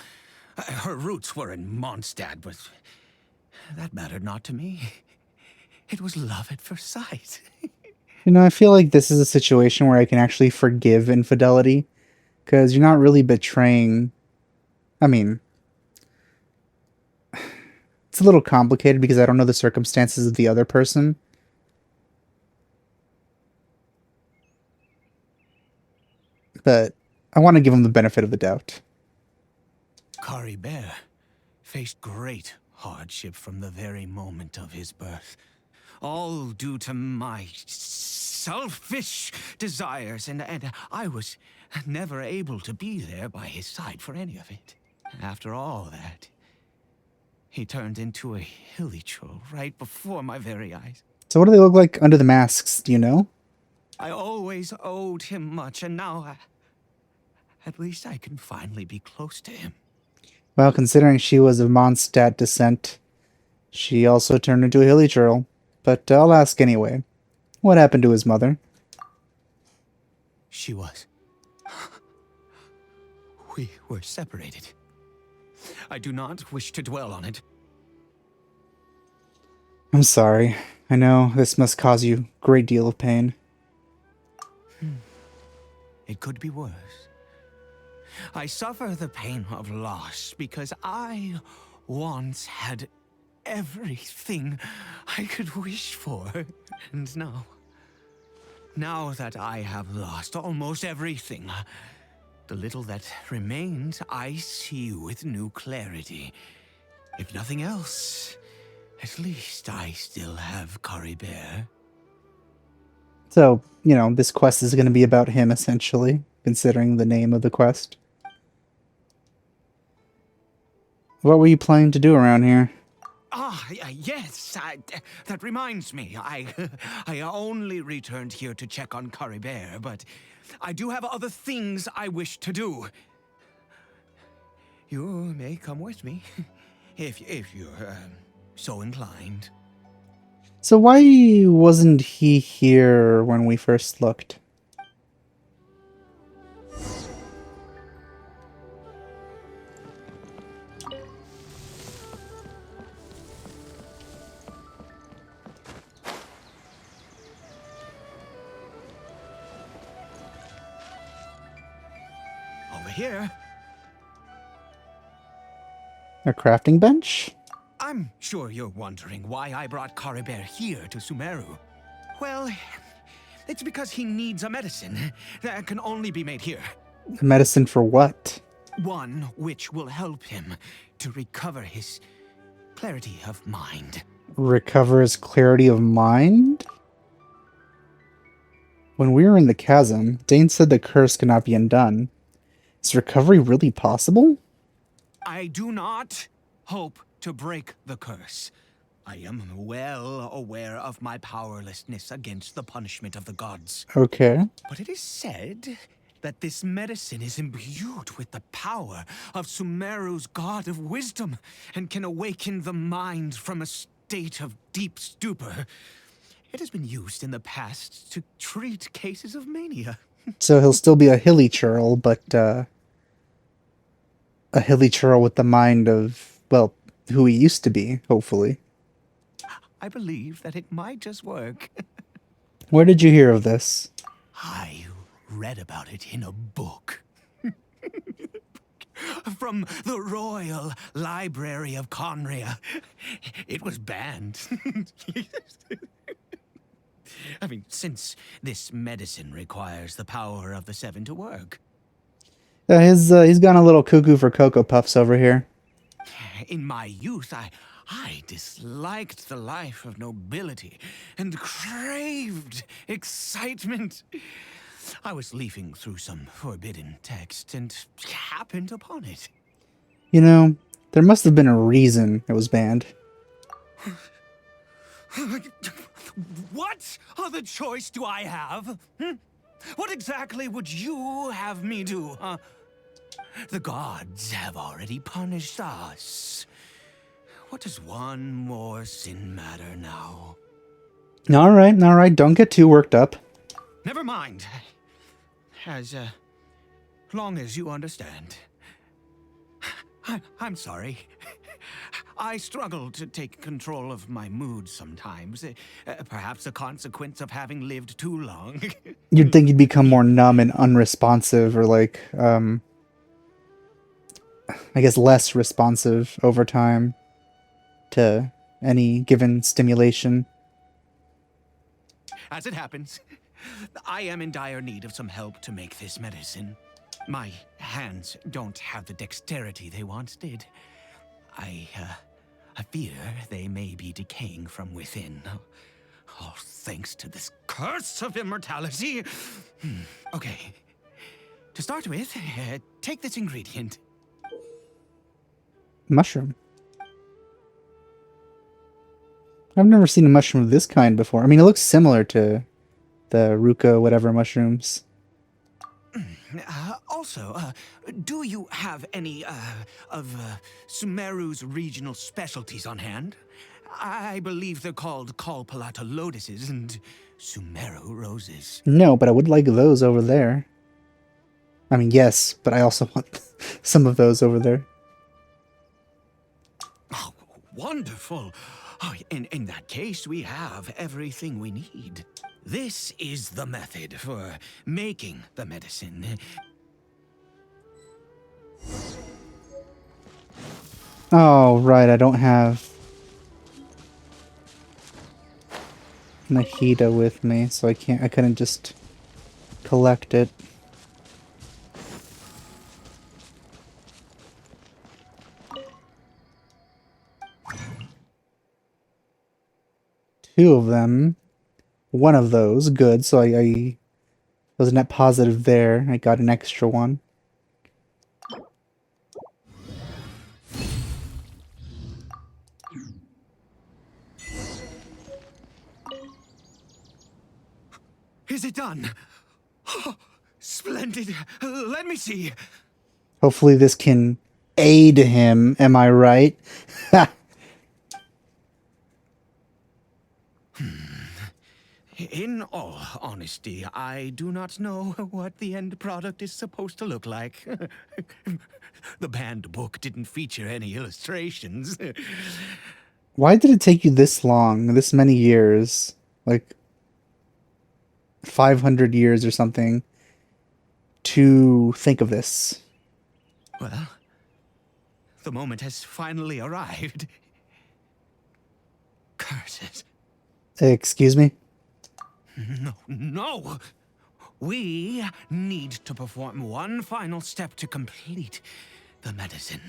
[SPEAKER 2] Her roots were in Mondstadt, but that mattered not to me. It was love at first sight.
[SPEAKER 1] You know, I feel like this is a situation where I can actually forgive infidelity. Because you're not really betraying... I mean... It's a little complicated because I don't know the circumstances of the other person. But I want to give him the benefit of the doubt.
[SPEAKER 2] Caribert faced great hardship from the very moment of his birth. All due to my selfish desires, and I was never able to be there by his side for any of it. After all that, he turned into a hilly troll right before my very eyes.
[SPEAKER 1] So what do they look like under the masks, do you know?
[SPEAKER 2] I always owed him much, and now at least I can finally be close to him.
[SPEAKER 1] Well, considering she was of Mondstadt descent, she also turned into a hilly churl. But I'll ask anyway. What happened to his mother?
[SPEAKER 2] She was. We were separated. I do not wish to dwell on it.
[SPEAKER 1] I'm sorry. I know this must cause you a great deal of pain.
[SPEAKER 2] It could be worse. I suffer the pain of loss because I once had everything I could wish for. And now that I have lost almost everything, the little that remains I see with new clarity. If nothing else, at least I still have Caribert.
[SPEAKER 1] So, you know, this quest is going to be about him, essentially, considering the name of the quest. What were you planning to do around here?
[SPEAKER 2] Yes, that reminds me. I only returned here to check on Caribert, but I do have other things I wish to do. You may come with me, if you're so inclined.
[SPEAKER 1] So why wasn't he here when we first looked?
[SPEAKER 2] here.
[SPEAKER 1] A crafting bench?
[SPEAKER 2] I'm sure you're wondering why I brought Caribert here to Sumeru. Well, it's because he needs a medicine that can only be made here.
[SPEAKER 1] A medicine for what?
[SPEAKER 2] One which will help him to recover his clarity of mind.
[SPEAKER 1] Recover his clarity of mind? When we were in the chasm, Dane said the curse could not be undone. Is recovery really possible?
[SPEAKER 2] I do not hope to break the curse. I am well aware of my powerlessness against the punishment of the gods.
[SPEAKER 1] Okay.
[SPEAKER 2] But it is said that this medicine is imbued with the power of Sumeru's god of wisdom and can awaken the mind from a state of deep stupor. It has been used in the past to treat cases of mania.
[SPEAKER 1] So he'll still be a hilly churl, but a hilly churl with the mind of, well, who he used to be, hopefully.
[SPEAKER 2] I believe that it might just work.
[SPEAKER 1] Where did you hear of this?
[SPEAKER 2] I read about it in a book. From the Royal Library of Conria. It was banned. I mean, since this medicine requires the power of the Seven to work.
[SPEAKER 1] He's gone a little cuckoo for Cocoa Puffs over here.
[SPEAKER 2] In my youth, I disliked the life of nobility and craved excitement. I was leafing through some forbidden text and happened upon it.
[SPEAKER 1] You know, there must have been a reason it was banned.
[SPEAKER 2] What other choice do I have? What exactly would you have me do, huh? The gods have already punished us. What does one more sin matter now?
[SPEAKER 1] All right, don't get too worked up.
[SPEAKER 2] Never mind. As long as you understand. I'm sorry. I struggle to take control of my mood sometimes. Perhaps a consequence of having lived too long.
[SPEAKER 1] You'd think you'd become more numb and unresponsive, or like, I guess less responsive over time to any given stimulation.
[SPEAKER 2] As it happens, I am in dire need of some help to make this medicine. My hands don't have the dexterity they once did. I fear they may be decaying from within. Oh, thanks to this curse of immortality. Okay. To start with, take this ingredient.
[SPEAKER 1] Mushroom. I've never seen a mushroom of this kind before. I mean, it looks similar to the Ruka whatever mushrooms.
[SPEAKER 2] Also, do you have any of Sumeru's regional specialties on hand? I believe they're called Kalpalata lotuses and Sumeru roses.
[SPEAKER 1] No, but I would like those over there. I mean, yes, but I also want some of those over there.
[SPEAKER 2] Oh, wonderful. Oh, in that case, we have everything we need. This is the method for making the medicine.
[SPEAKER 1] Oh, right, I don't have Nahida with me, so I couldn't just collect it. Two of them. One of those, good, so I was a net positive there. I got an extra one.
[SPEAKER 2] Is it done? Oh, splendid. Let me see.
[SPEAKER 1] Hopefully this can aid him, am I right?
[SPEAKER 2] In all honesty, I do not know what the end product is supposed to look like. The banned book didn't feature any illustrations.
[SPEAKER 1] Why did it take you this long, this many years? Like 500 years or something to think of this?
[SPEAKER 2] Well, the moment has finally arrived. Curses.
[SPEAKER 1] Excuse me?
[SPEAKER 2] No! We need to perform one final step to complete the medicine.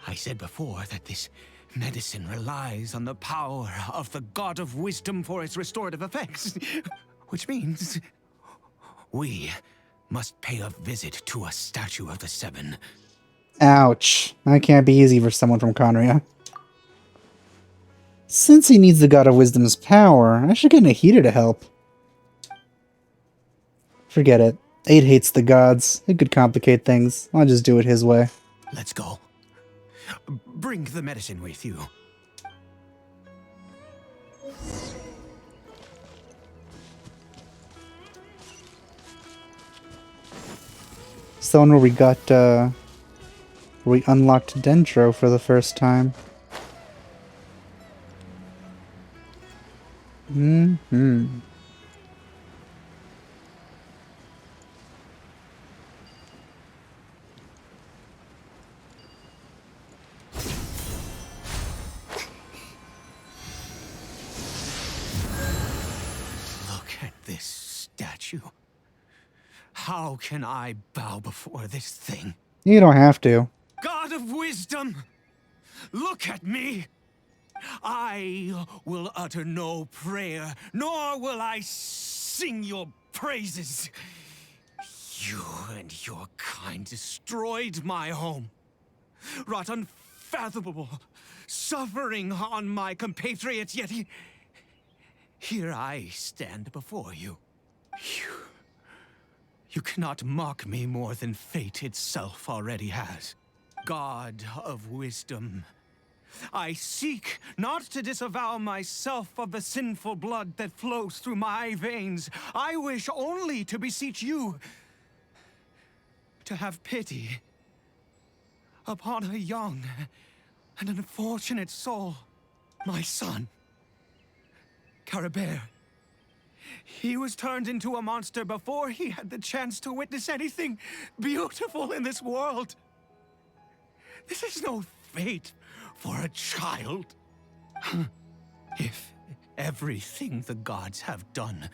[SPEAKER 2] I said before that this medicine relies on the power of the God of Wisdom for its restorative effects. Which means we must pay a visit to a statue of the Seven.
[SPEAKER 1] Ouch. That can't be easy for someone from Conria. Since he needs the God of Wisdom's power, I should get Nahida to help. Forget it. 8 hates the gods. It could complicate things. I'll just do it his way.
[SPEAKER 2] Let's go. Bring the medicine with you.
[SPEAKER 1] It's the one where we got, where we unlocked Dendro for the first time. Mm-hmm.
[SPEAKER 2] Look at this statue. How can I bow before this thing?
[SPEAKER 1] You don't have to.
[SPEAKER 2] God of Wisdom, look at me. I will utter no prayer, nor will I sing your praises. You and your kind destroyed my home, wrought unfathomable suffering on my compatriots, yet here I stand before you. You cannot mock me more than fate itself already has. God of Wisdom, I seek not to disavow myself of the sinful blood that flows through my veins. I wish only to beseech you to have pity upon a young and unfortunate soul, my son, Caribert. He was turned into a monster before he had the chance to witness anything beautiful in this world. This is no fate for a child. If everything the gods have done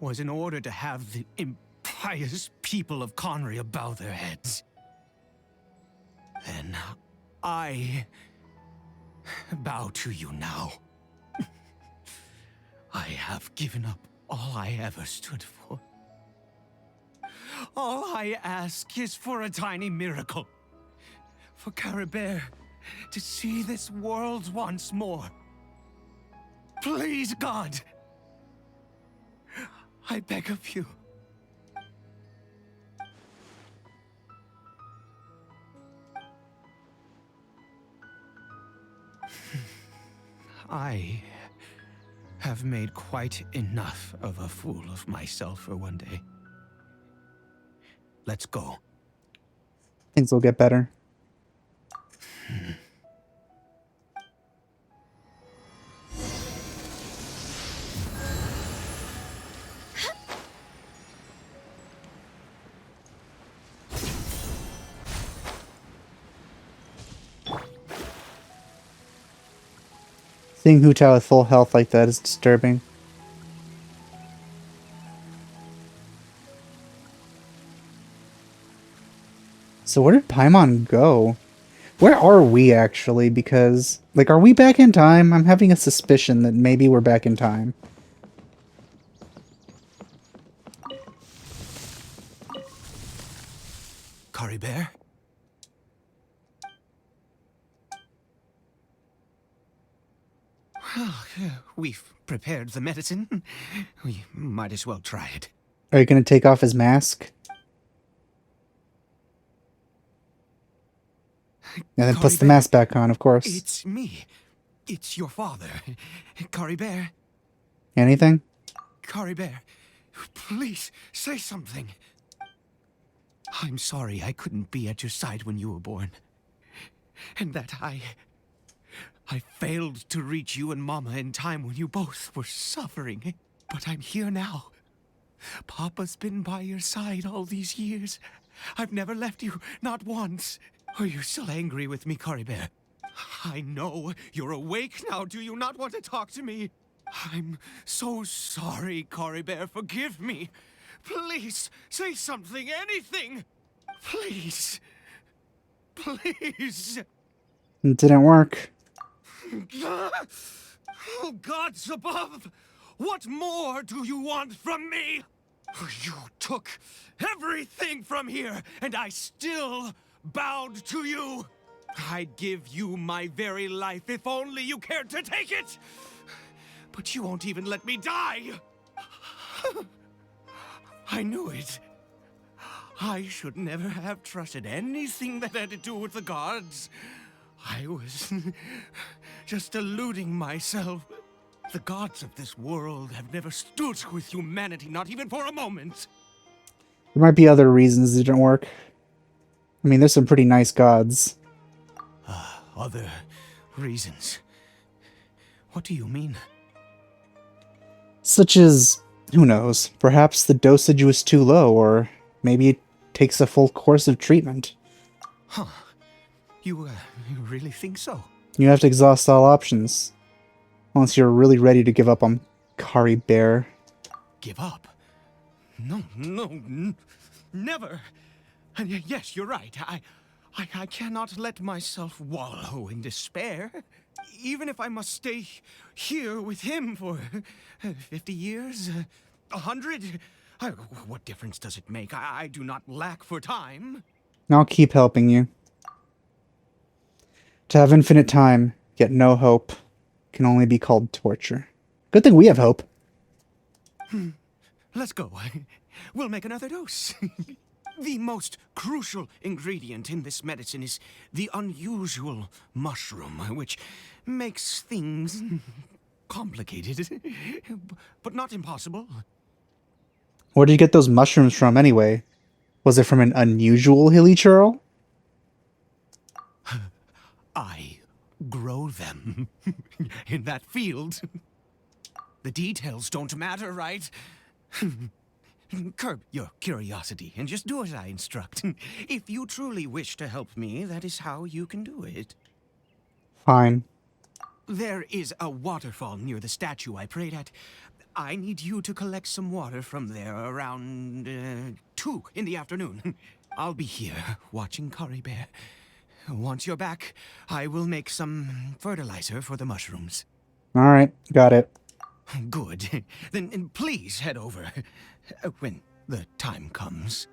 [SPEAKER 2] was in order to have the impious people of Conria bow their heads, then I bow to you now. I have given up all I ever stood for. All I ask is for a tiny miracle. For Caribert to see this world once more. Please, God. I beg of you. I have made quite enough of a fool of myself for one day. Let's go.
[SPEAKER 1] Things will get better. Seeing Hu Tao with full health like that is disturbing. So where did Paimon go? Where are we actually? Because, like, are we back in time? I'm having a suspicion that maybe we're back in time.
[SPEAKER 2] Caribert? Well, we've prepared the medicine. We might as well try it.
[SPEAKER 1] Are you going to take off his mask? And then puts the
[SPEAKER 2] Caribert,
[SPEAKER 1] mask back on, of course.
[SPEAKER 2] It's me. It's your father. Caribert.
[SPEAKER 1] Anything?
[SPEAKER 2] Caribert, please say something. I'm sorry I couldn't be at your side when you were born. And that I failed to reach you and Mama in time when you both were suffering. But I'm here now. Papa's been by your side all these years. I've never left you, not once. Are you still angry with me, Caribert? I know you're awake now. Do you not want to talk to me? I'm so sorry, Caribert. Forgive me. Please, say something, anything. Please. Please.
[SPEAKER 1] It didn't work.
[SPEAKER 2] Oh, gods above! What more do you want from me? You took everything from here, and I still bowed to you. I'd give you my very life if only you cared to take it. But you won't even let me die. I knew it. I should never have trusted anything that had to do with the gods. I was just deluding myself. The gods of this world have never stood with humanity, not even for a moment.
[SPEAKER 1] There might be other reasons it didn't work. I mean, there's some pretty nice gods.
[SPEAKER 2] Other reasons? What do you mean?
[SPEAKER 1] Such as, who knows, perhaps the dosage was too low, or maybe it takes a full course of treatment.
[SPEAKER 2] Huh. You really think so?
[SPEAKER 1] You have to exhaust all options. Unless you're really ready to give up on Caribert.
[SPEAKER 2] Give up? No, never. And yes, you're right. I cannot let myself wallow in despair. Even if I must stay here with him for 50 years, 100, what difference does it make? I do not lack for time.
[SPEAKER 1] I'll keep helping you. To have infinite time, yet no hope, can only be called torture. Good thing we have hope.
[SPEAKER 2] Let's go. We'll make another dose. The most crucial ingredient in this medicine is the unusual mushroom, which makes things complicated, but not impossible.
[SPEAKER 1] Where did you get those mushrooms from, anyway? Was it from an unusual hilly churl?
[SPEAKER 2] I grow them in that field. The details don't matter, right? Curb your curiosity and just do as I instruct. If you truly wish to help me, that is how you can do it.
[SPEAKER 1] Fine.
[SPEAKER 2] There is a waterfall near the statue I prayed at. I need you to collect some water from there around 2 in the afternoon. I'll be here watching Caribert. Once you're back, I will make some fertilizer for the mushrooms.
[SPEAKER 1] Alright, got it.
[SPEAKER 2] Good. Then please head over when the time comes.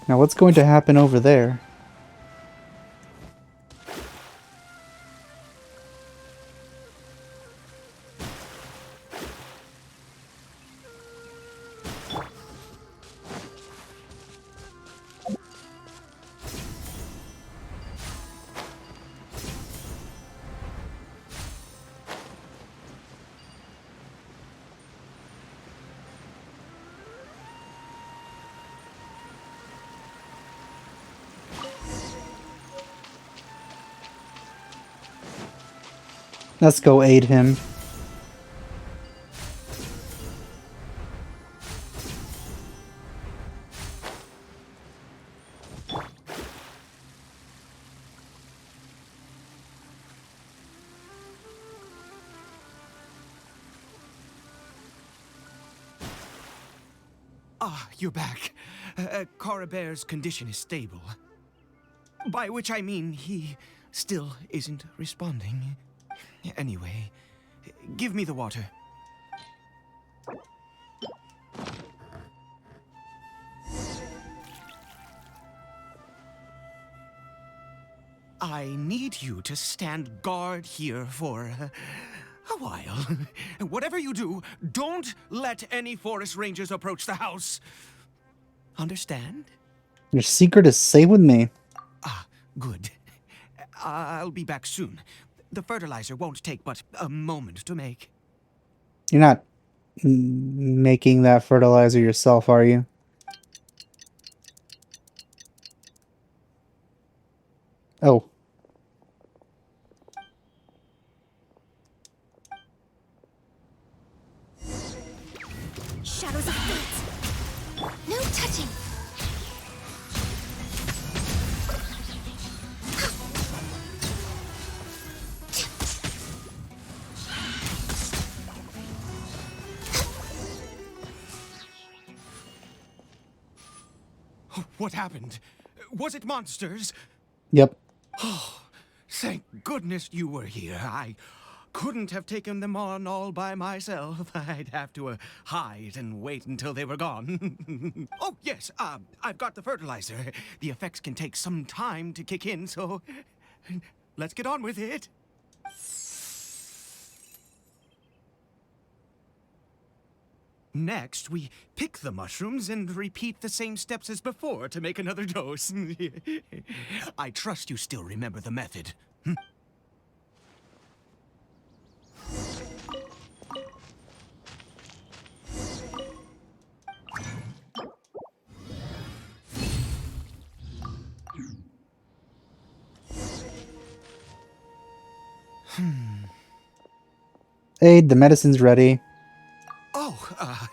[SPEAKER 1] Now what's going to happen over there? Let's go aid him.
[SPEAKER 2] Ah, you're back. Caribert's condition is stable. By which I mean he still isn't responding. Anyway, give me the water. I need you to stand guard here for a while. Whatever you do, don't let any forest rangers approach the house. Understand?
[SPEAKER 1] Your secret is safe with me.
[SPEAKER 2] Ah, good. I'll be back soon. The fertilizer won't take but a moment to make.
[SPEAKER 1] You're not making that fertilizer yourself, are you? Oh.
[SPEAKER 3] shadows of fate. No touching.
[SPEAKER 2] What happened? Was it monsters?
[SPEAKER 1] Yep.
[SPEAKER 2] Thank goodness you were here. I couldn't have taken them on all by myself. I'd have to hide and wait until they were gone. Oh, yes, I've got the fertilizer. The effects can take some time to kick in, so let's get on with it. Next, we pick the mushrooms and repeat the same steps as before to make another dose. I trust you still remember the method.
[SPEAKER 1] Aid, the medicine's ready.
[SPEAKER 2] Oh,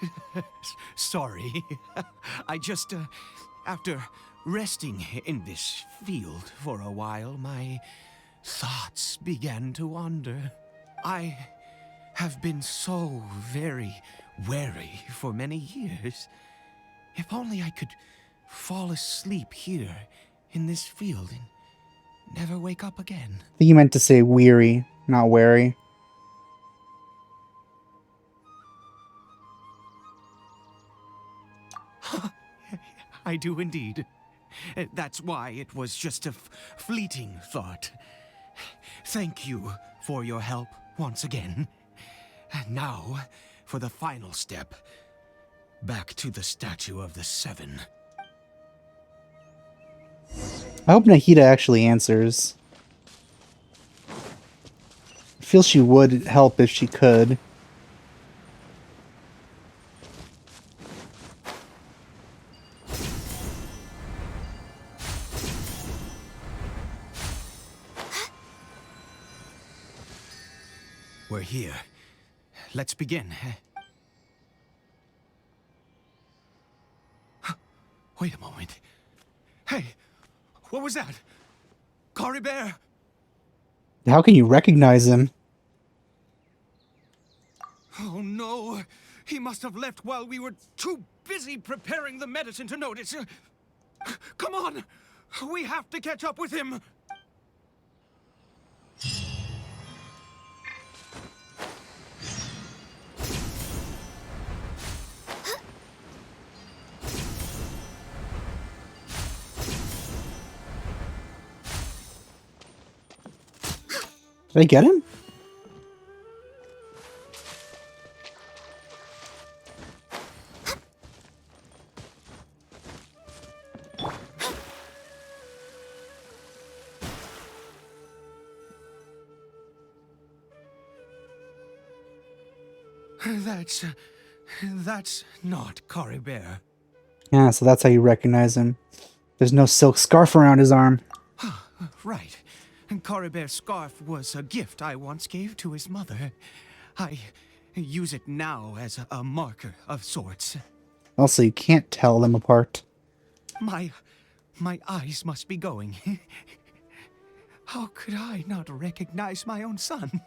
[SPEAKER 2] sorry. I just, after resting in this field for a while, my thoughts began to wander. I have been so very wary for many years. If only I could fall asleep here in this field and never wake up again.
[SPEAKER 1] I think you meant to say weary, not wary.
[SPEAKER 2] I do indeed. That's why it was just a fleeting thought. Thank you for your help once again. And now, for the final step. Back to the Statue of the Seven.
[SPEAKER 1] I hope Nahida actually answers. I feel she would help if she could.
[SPEAKER 2] We're here. Let's begin. Wait a moment. Hey, what was that? Caribert?
[SPEAKER 1] How can you recognize him?
[SPEAKER 2] Oh no, he must have left while we were too busy preparing the medicine to notice. Come on, we have to catch up with him.
[SPEAKER 1] Did I get him?
[SPEAKER 2] That's not Caribert.
[SPEAKER 1] Yeah, so that's how you recognize him. There's no silk scarf around his arm.
[SPEAKER 2] Right. Caribert's scarf was a gift I once gave to his mother. I use it now as a marker of sorts.
[SPEAKER 1] Also, you can't tell them apart.
[SPEAKER 2] My eyes must be going. How could I not recognize my own son?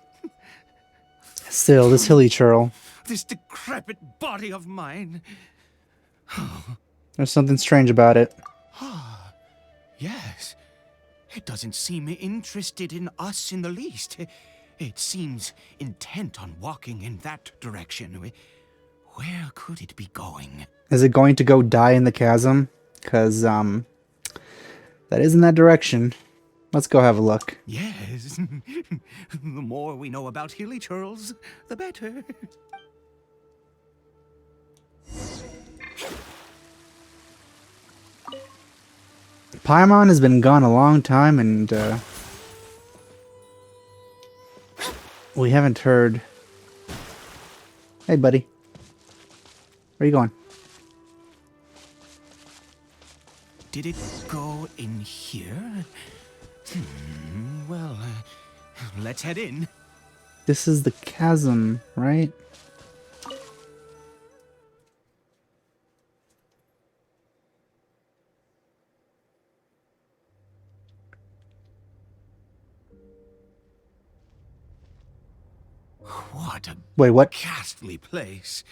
[SPEAKER 1] Still, this hilly churl.
[SPEAKER 2] This decrepit body of mine.
[SPEAKER 1] There's something strange about it.
[SPEAKER 2] Yes. It doesn't seem interested in us in the least. It seems intent on walking in that direction. Where could it be going?
[SPEAKER 1] Is it going to go die in the chasm? Because, that is in that direction. Let's go have a look.
[SPEAKER 2] Yes. The more we know about hilly churls, the better.
[SPEAKER 1] Paimon has been gone a long time, and we haven't heard. Hey, buddy. Where are you going?
[SPEAKER 2] Did it go in here? Well, let's head in.
[SPEAKER 1] This is the chasm, right?
[SPEAKER 2] What a
[SPEAKER 1] Wait, what?
[SPEAKER 2] ghastly place.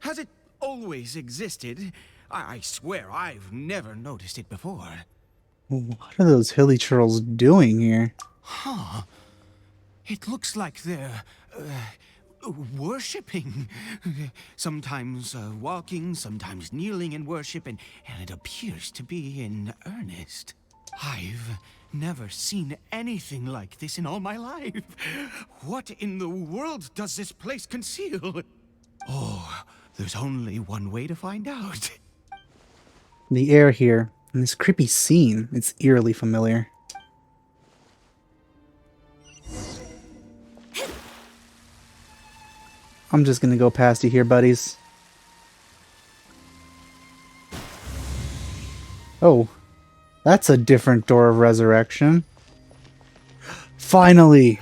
[SPEAKER 2] Has it always existed? I swear I've never noticed it before.
[SPEAKER 1] What are those hilly churls doing here?
[SPEAKER 2] Huh. It looks like they're worshipping. Sometimes walking, sometimes kneeling in worship, and it appears to be in earnest. I've never seen anything like this in all my life. What in the world does this place conceal? Oh, there's only one way to find out.
[SPEAKER 1] The air here, and this creepy scene, it's eerily familiar. I'm just gonna go past you here, buddies. Oh, that's a different door of resurrection. Finally!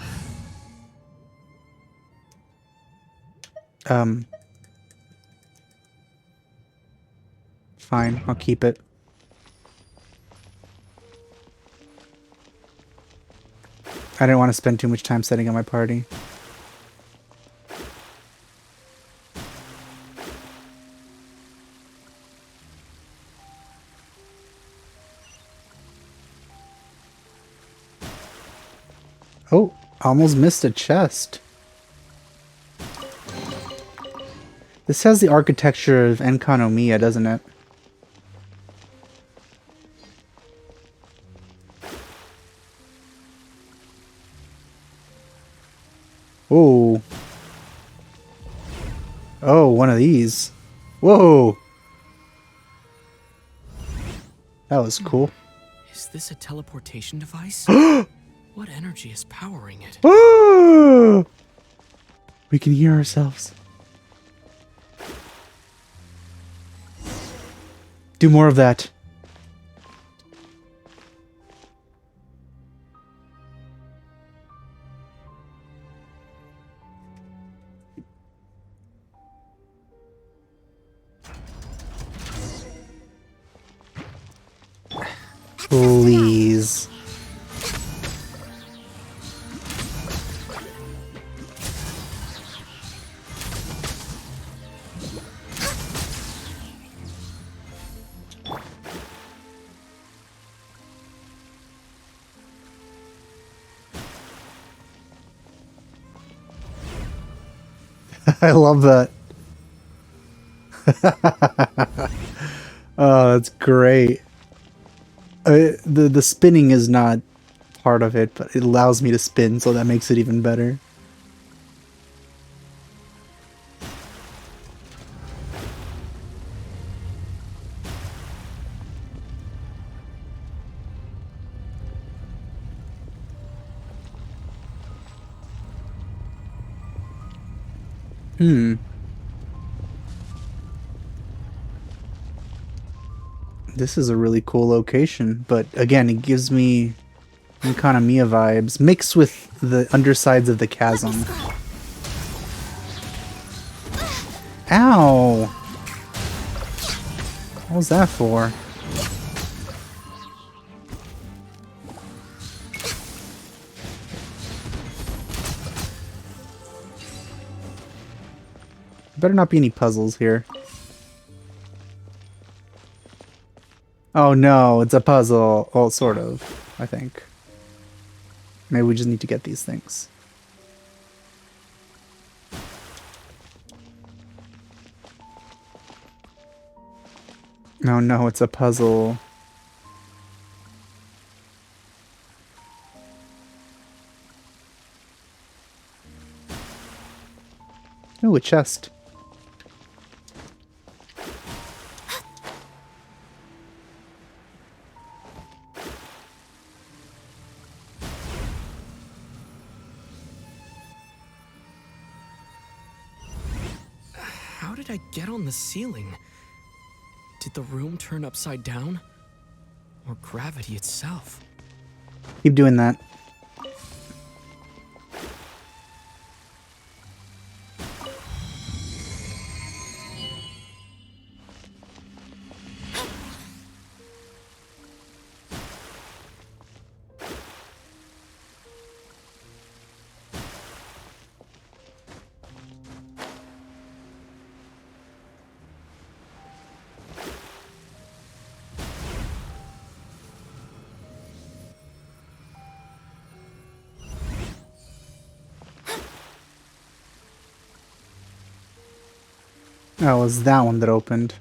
[SPEAKER 1] Fine, I'll keep it. I didn't want to spend too much time setting up my party. Oh, almost missed a chest. This has the architecture of Enkanomiya, doesn't it? Oh. Oh, one of these. Whoa. That was cool.
[SPEAKER 4] Is this a teleportation device? What energy is powering it?
[SPEAKER 1] Oh! We can hear ourselves. Do more of that. Please. I love that. Oh, that's great. The spinning is not part of it, but it allows me to spin, so that makes it even better. This is a really cool location, but again, it gives me Economia vibes mixed with the undersides of the chasm. Ow! What was that for? Better not be any puzzles here. Oh no, it's a puzzle. Well, sort of, I think. Maybe we just need to get these things. Oh no, it's a puzzle. Oh, a chest.
[SPEAKER 4] How did I get on the ceiling? Did the room turn upside down? Or gravity itself?
[SPEAKER 1] Keep doing that. Oh, it was that one that opened.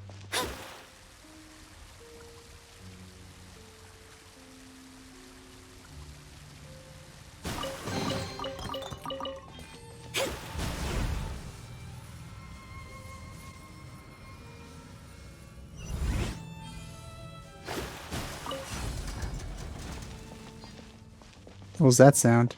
[SPEAKER 1] What was that sound?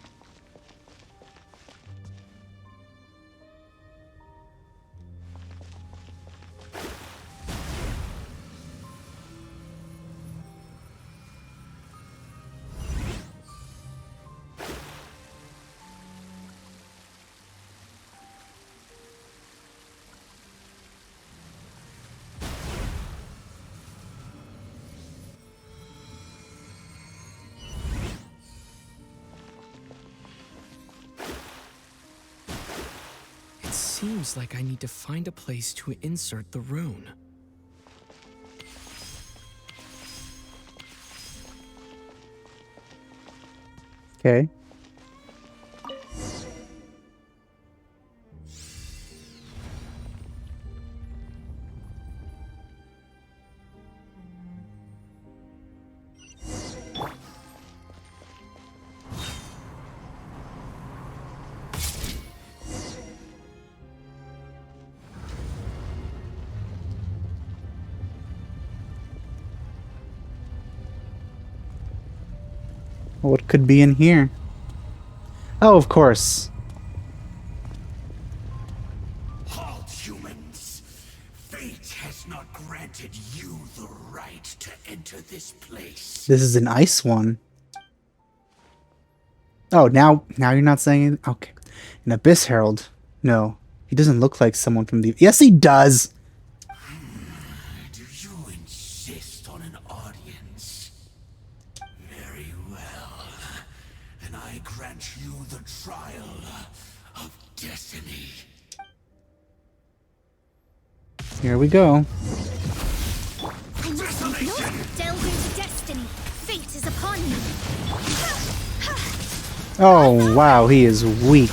[SPEAKER 9] It seems like I need to find a place to insert the rune.
[SPEAKER 1] Okay. What could be in here? Oh, of course.
[SPEAKER 2] Halt, humans! Fate has not granted you the right to enter this place.
[SPEAKER 1] This is an ice one. Oh, now you're not saying it? Okay. An Abyss Herald. No. He doesn't look like someone from the... Yes, he does!
[SPEAKER 2] Do you insist on an audience? Very well. Then I grant you the trial of destiny.
[SPEAKER 1] Here we go.
[SPEAKER 8] I must not delve into destiny. Fate is upon you.
[SPEAKER 1] Oh, wow, he is weak.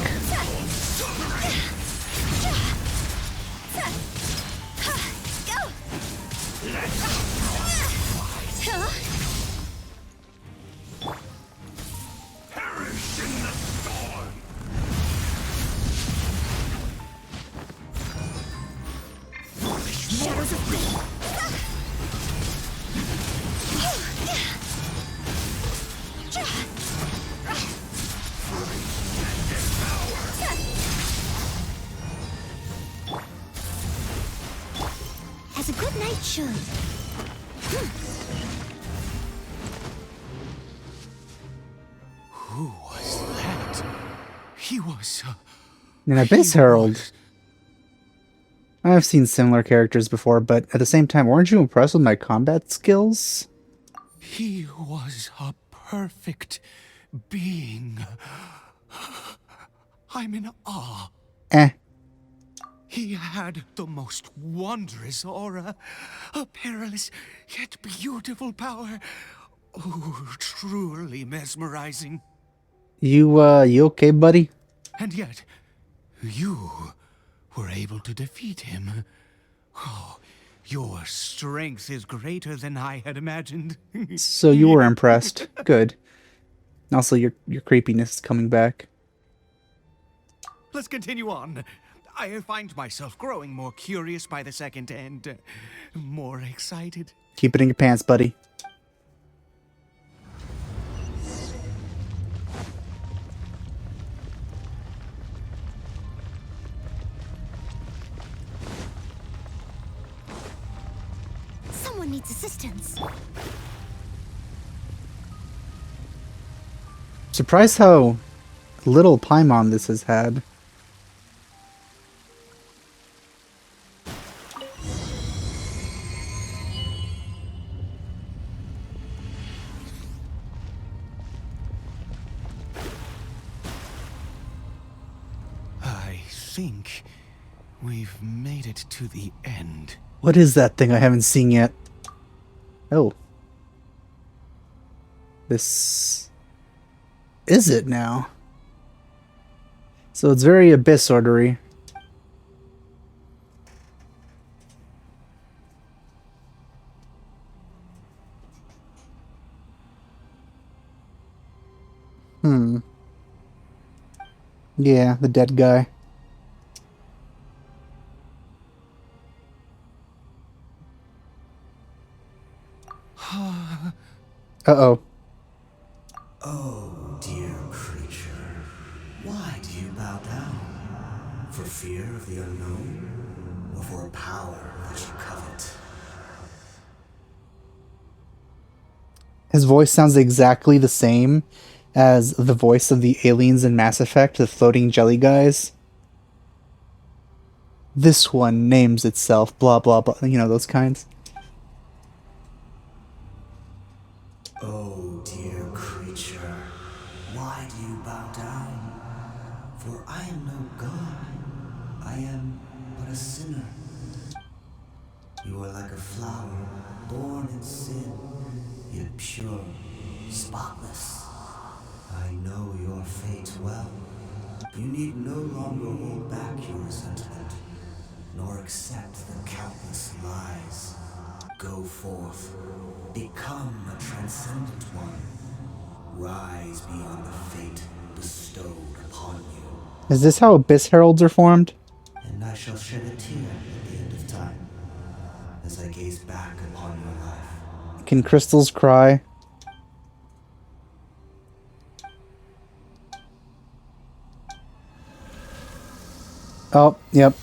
[SPEAKER 2] Perish in the storm!
[SPEAKER 8] Shadows of fate. As a good night should.
[SPEAKER 2] Who was that? He was...
[SPEAKER 1] An Abyss
[SPEAKER 2] he
[SPEAKER 1] Herald.
[SPEAKER 2] was-
[SPEAKER 1] I've seen similar characters before, but at the same time, weren't you impressed with my combat skills?
[SPEAKER 2] He was a perfect being. I'm in awe.
[SPEAKER 1] Eh.
[SPEAKER 2] He had the most wondrous aura, a perilous yet beautiful power. Oh, truly mesmerizing.
[SPEAKER 1] You okay, buddy?
[SPEAKER 2] And yet, you were able to defeat him. Oh, your strength is greater than I had imagined.
[SPEAKER 1] So you were impressed. Good. Also, your creepiness is coming back.
[SPEAKER 2] Let's continue on. I find myself growing more curious by the second and more excited.
[SPEAKER 1] Keep it in your pants, buddy.
[SPEAKER 8] Someone needs assistance.
[SPEAKER 1] Surprised how little Paimon this has had.
[SPEAKER 2] I think we've made it to the end.
[SPEAKER 1] What is that thing I haven't seen yet? Oh. This is it now. So it's very Abyss ordery. Yeah, the dead guy. Uh-oh.
[SPEAKER 10] Oh, dear creature, why do you bow down? For fear of the unknown? Or for a power that you covet?
[SPEAKER 1] His voice sounds exactly the same as the voice of the aliens in Mass Effect, the floating jelly guys. This one names itself blah blah blah, you know, those kinds.
[SPEAKER 10] Oh, dear creature, why do you bow down? For I am no god. I am but a sinner. You are like a flower, born in sin, yet pure, spotless. I know your fate well. You need no longer hold back your resentment, nor accept the countless lies. Go forth, become a transcendent one. Rise beyond the fate bestowed upon you.
[SPEAKER 1] Is this how Abyss Heralds are formed?
[SPEAKER 10] And I shall shed a tear at the end of time, as I gaze back upon your life.
[SPEAKER 1] Can crystals cry? Oh, yep.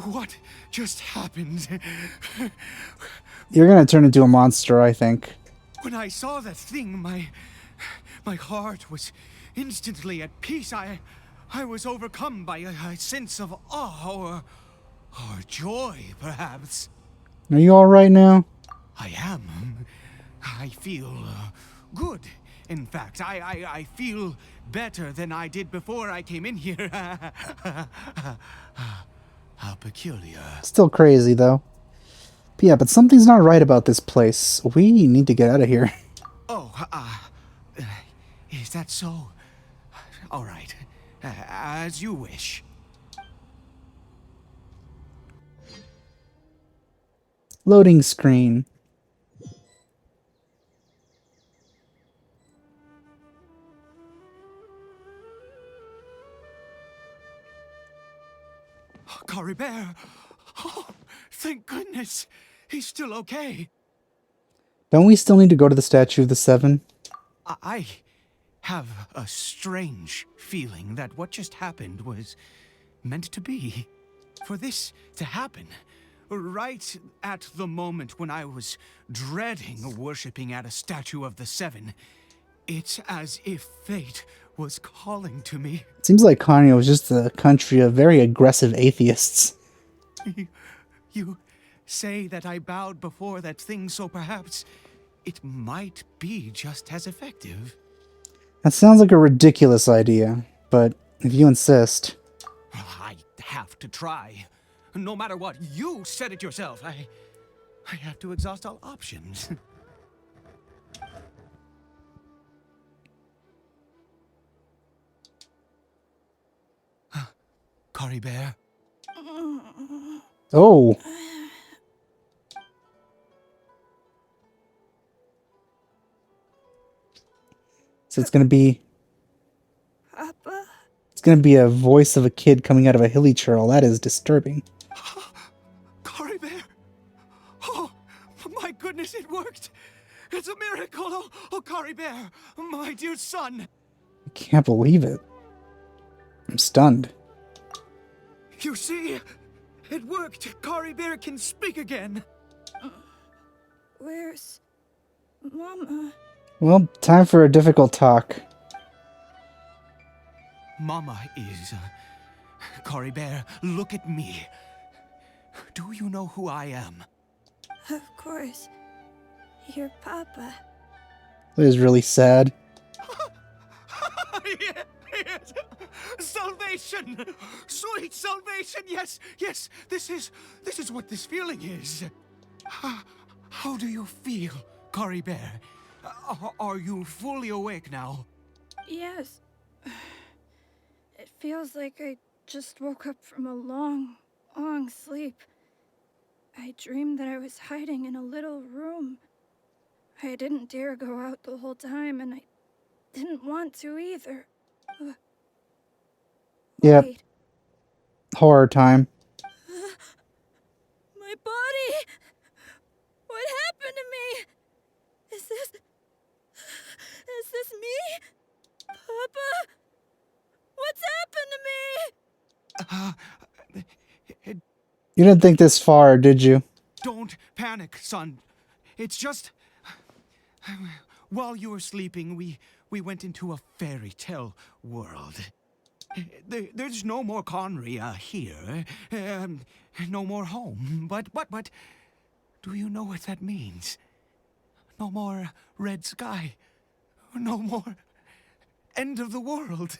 [SPEAKER 2] What just happened?
[SPEAKER 1] You're gonna turn into a monster, I think.
[SPEAKER 2] When I saw that thing, my heart was instantly at peace. I was overcome by a sense of awe or joy, perhaps.
[SPEAKER 1] Are you alright now?
[SPEAKER 2] I am. I feel good. In fact, I feel better than I did before I came in here. How peculiar.
[SPEAKER 1] Still crazy, though. But yeah, but something's not right about this place. We need to get out of here.
[SPEAKER 2] Oh, is that so? All right. As you wish.
[SPEAKER 1] Loading screen.
[SPEAKER 2] Caribert! Oh, thank goodness! He's still okay.
[SPEAKER 1] Don't we still need to go to the Statue of the Seven?
[SPEAKER 2] I have a strange feeling that what just happened was meant to be. For this to happen, right at the moment when I was dreading worshipping at a statue of the Seven, it's as if fate was calling to me.
[SPEAKER 1] It seems like Kanye was just a country of very aggressive atheists.
[SPEAKER 2] You say that I bowed before that thing, so perhaps it might be just as effective.
[SPEAKER 1] That sounds like a ridiculous idea, but if you insist.
[SPEAKER 2] I have to try. No matter what, you said it yourself. I have to exhaust all options. Caribert?
[SPEAKER 1] Oh. So it's gonna be...
[SPEAKER 8] Papa?
[SPEAKER 1] It's gonna be a voice of a kid coming out of a hilly churl. That is disturbing.
[SPEAKER 2] Caribert! Oh, my goodness, it worked! It's a miracle! Oh, Caribert, my dear son!
[SPEAKER 1] I can't believe it. I'm stunned.
[SPEAKER 2] You see? It worked! Caribert can speak again!
[SPEAKER 8] Where's Mama?
[SPEAKER 1] Well, time for a difficult talk.
[SPEAKER 2] Mama is... Caribert, look at me. Do you know who I am?
[SPEAKER 8] Of course. Your Papa.
[SPEAKER 1] That is really sad.
[SPEAKER 2] Yes. Salvation! Sweet salvation! Yes, yes, this is what this feeling is. How do you feel, Caribert? Are you fully awake now?
[SPEAKER 8] Yes. It feels like I just woke up from a long, long sleep. I dreamed that I was hiding in a little room. I didn't dare go out the whole time, and I didn't want to either.
[SPEAKER 1] Yep.
[SPEAKER 8] Wait.
[SPEAKER 1] Horror time.
[SPEAKER 8] My body! What happened to me? Is this me? Papa? What's happened to me?
[SPEAKER 1] You didn't think this far, did you?
[SPEAKER 2] Don't panic, son. It's just... While you were sleeping, we went into a fairy tale world. There's no more Conria here. No more home. But... Do you know what that means? No more red sky. No more end of the world.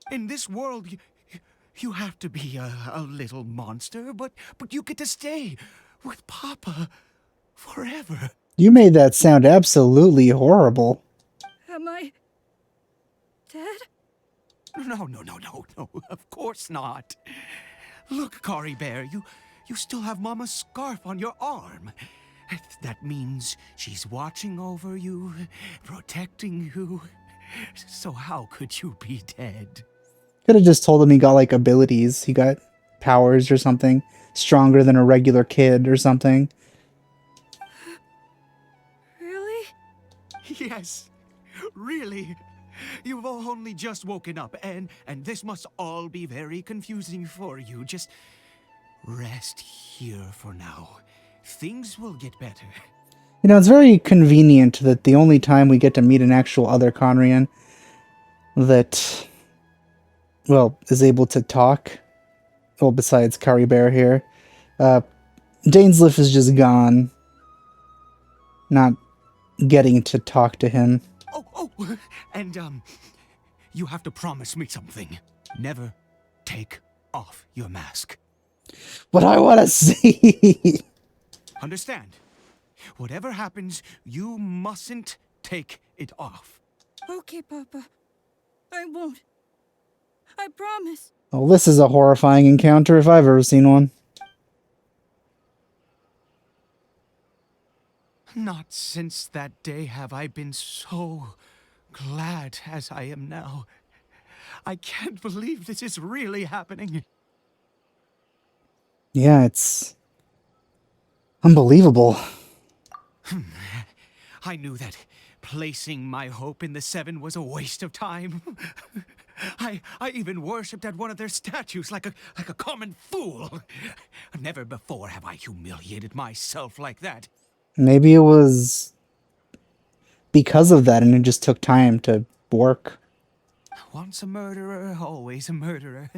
[SPEAKER 2] In this world, you have to be a little monster, but you get to stay with Papa forever.
[SPEAKER 1] You made that sound absolutely horrible.
[SPEAKER 8] Am I dead?
[SPEAKER 2] No, of course not. Look, Caribert, you still have Mama's scarf on your arm. That means she's watching over you, protecting you. So how could you be dead?
[SPEAKER 1] Could have just told him he got, like, abilities. He got powers or something. Stronger than a regular kid or something.
[SPEAKER 8] Really?
[SPEAKER 2] Yes, really. You've only just woken up, and this must all be very confusing for you. Just rest here for now. Things will get better.
[SPEAKER 1] You know, it's very convenient that the only time we get to meet an actual other Conrian that, well, is able to talk, well, besides Caribert here, Dainsleif is just gone. Not getting to talk to him.
[SPEAKER 2] Oh, and, you have to promise me something. Never take off your mask.
[SPEAKER 1] But I want to see.
[SPEAKER 2] Understand? Whatever happens, you mustn't take it off.
[SPEAKER 8] Okay, Papa. I won't. I promise.
[SPEAKER 1] Well, this is a horrifying encounter if I've ever seen one.
[SPEAKER 2] Not since that day have I been so glad as I am now. I can't believe this is really happening.
[SPEAKER 1] Yeah, it's unbelievable.
[SPEAKER 2] I knew that placing my hope in the Seven was a waste of time. I even worshipped at one of their statues like a common fool. Never before have I humiliated myself like that.
[SPEAKER 1] Maybe it was because of that and it just took time to work.
[SPEAKER 2] Once a murderer, always a murderer.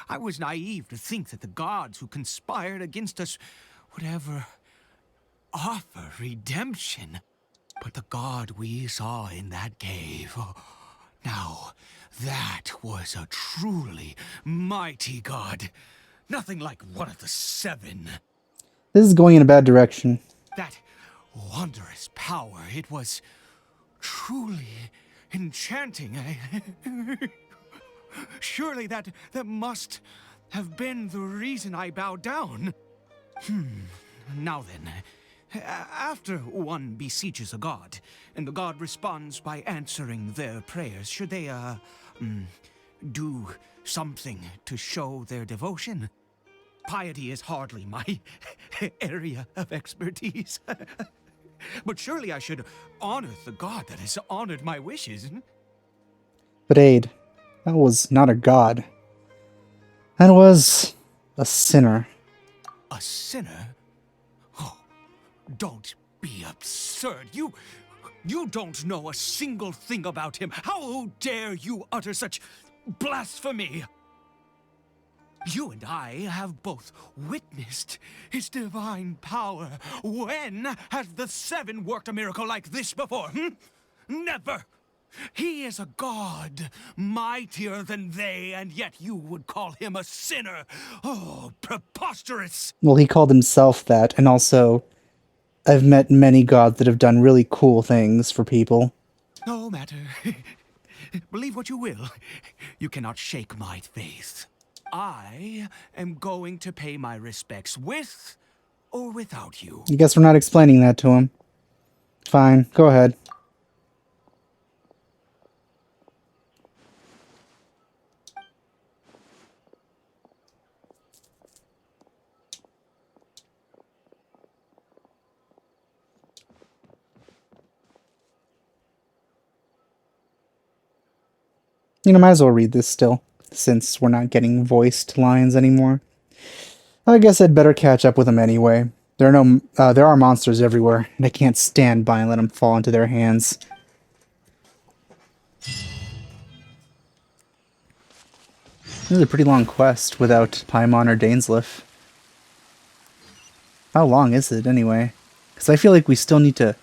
[SPEAKER 2] I was naive to think that the gods who conspired against us would ever offer redemption. But the god we saw in that cave, now that was a truly mighty god. Nothing like one of the Seven.
[SPEAKER 1] This is going in a bad direction.
[SPEAKER 2] That wondrous power, it was truly enchanting. Surely that must have been the reason I bowed down. Now then, after one beseeches a god, and the god responds by answering their prayers, should they, do something to show their devotion? Piety is hardly my area of expertise. But surely I should honor the god that has honored my wishes.
[SPEAKER 1] But Aid, that was not a god. That was a sinner.
[SPEAKER 2] A sinner? Oh, don't be absurd. You don't know a single thing about him. How dare you utter such blasphemy? You and I have both witnessed his divine power. When has the Seven worked a miracle like this before? Never! He is a god, mightier than they, and yet you would call him a sinner. Oh, preposterous!
[SPEAKER 1] Well, he called himself that, and also, I've met many gods that have done really cool things for people.
[SPEAKER 2] No matter. Believe what you will. You cannot shake my faith. I am going to pay my respects with or without you.
[SPEAKER 1] I guess we're not explaining that to him. Fine, go ahead. You know, might as well read this still, since we're not getting voiced lines anymore. I guess I'd better catch up with them anyway. There are monsters everywhere, and I can't stand by and let them fall into their hands. This is a pretty long quest without Paimon or Dainsleif. How long is it, anyway? Because I feel like we still need to...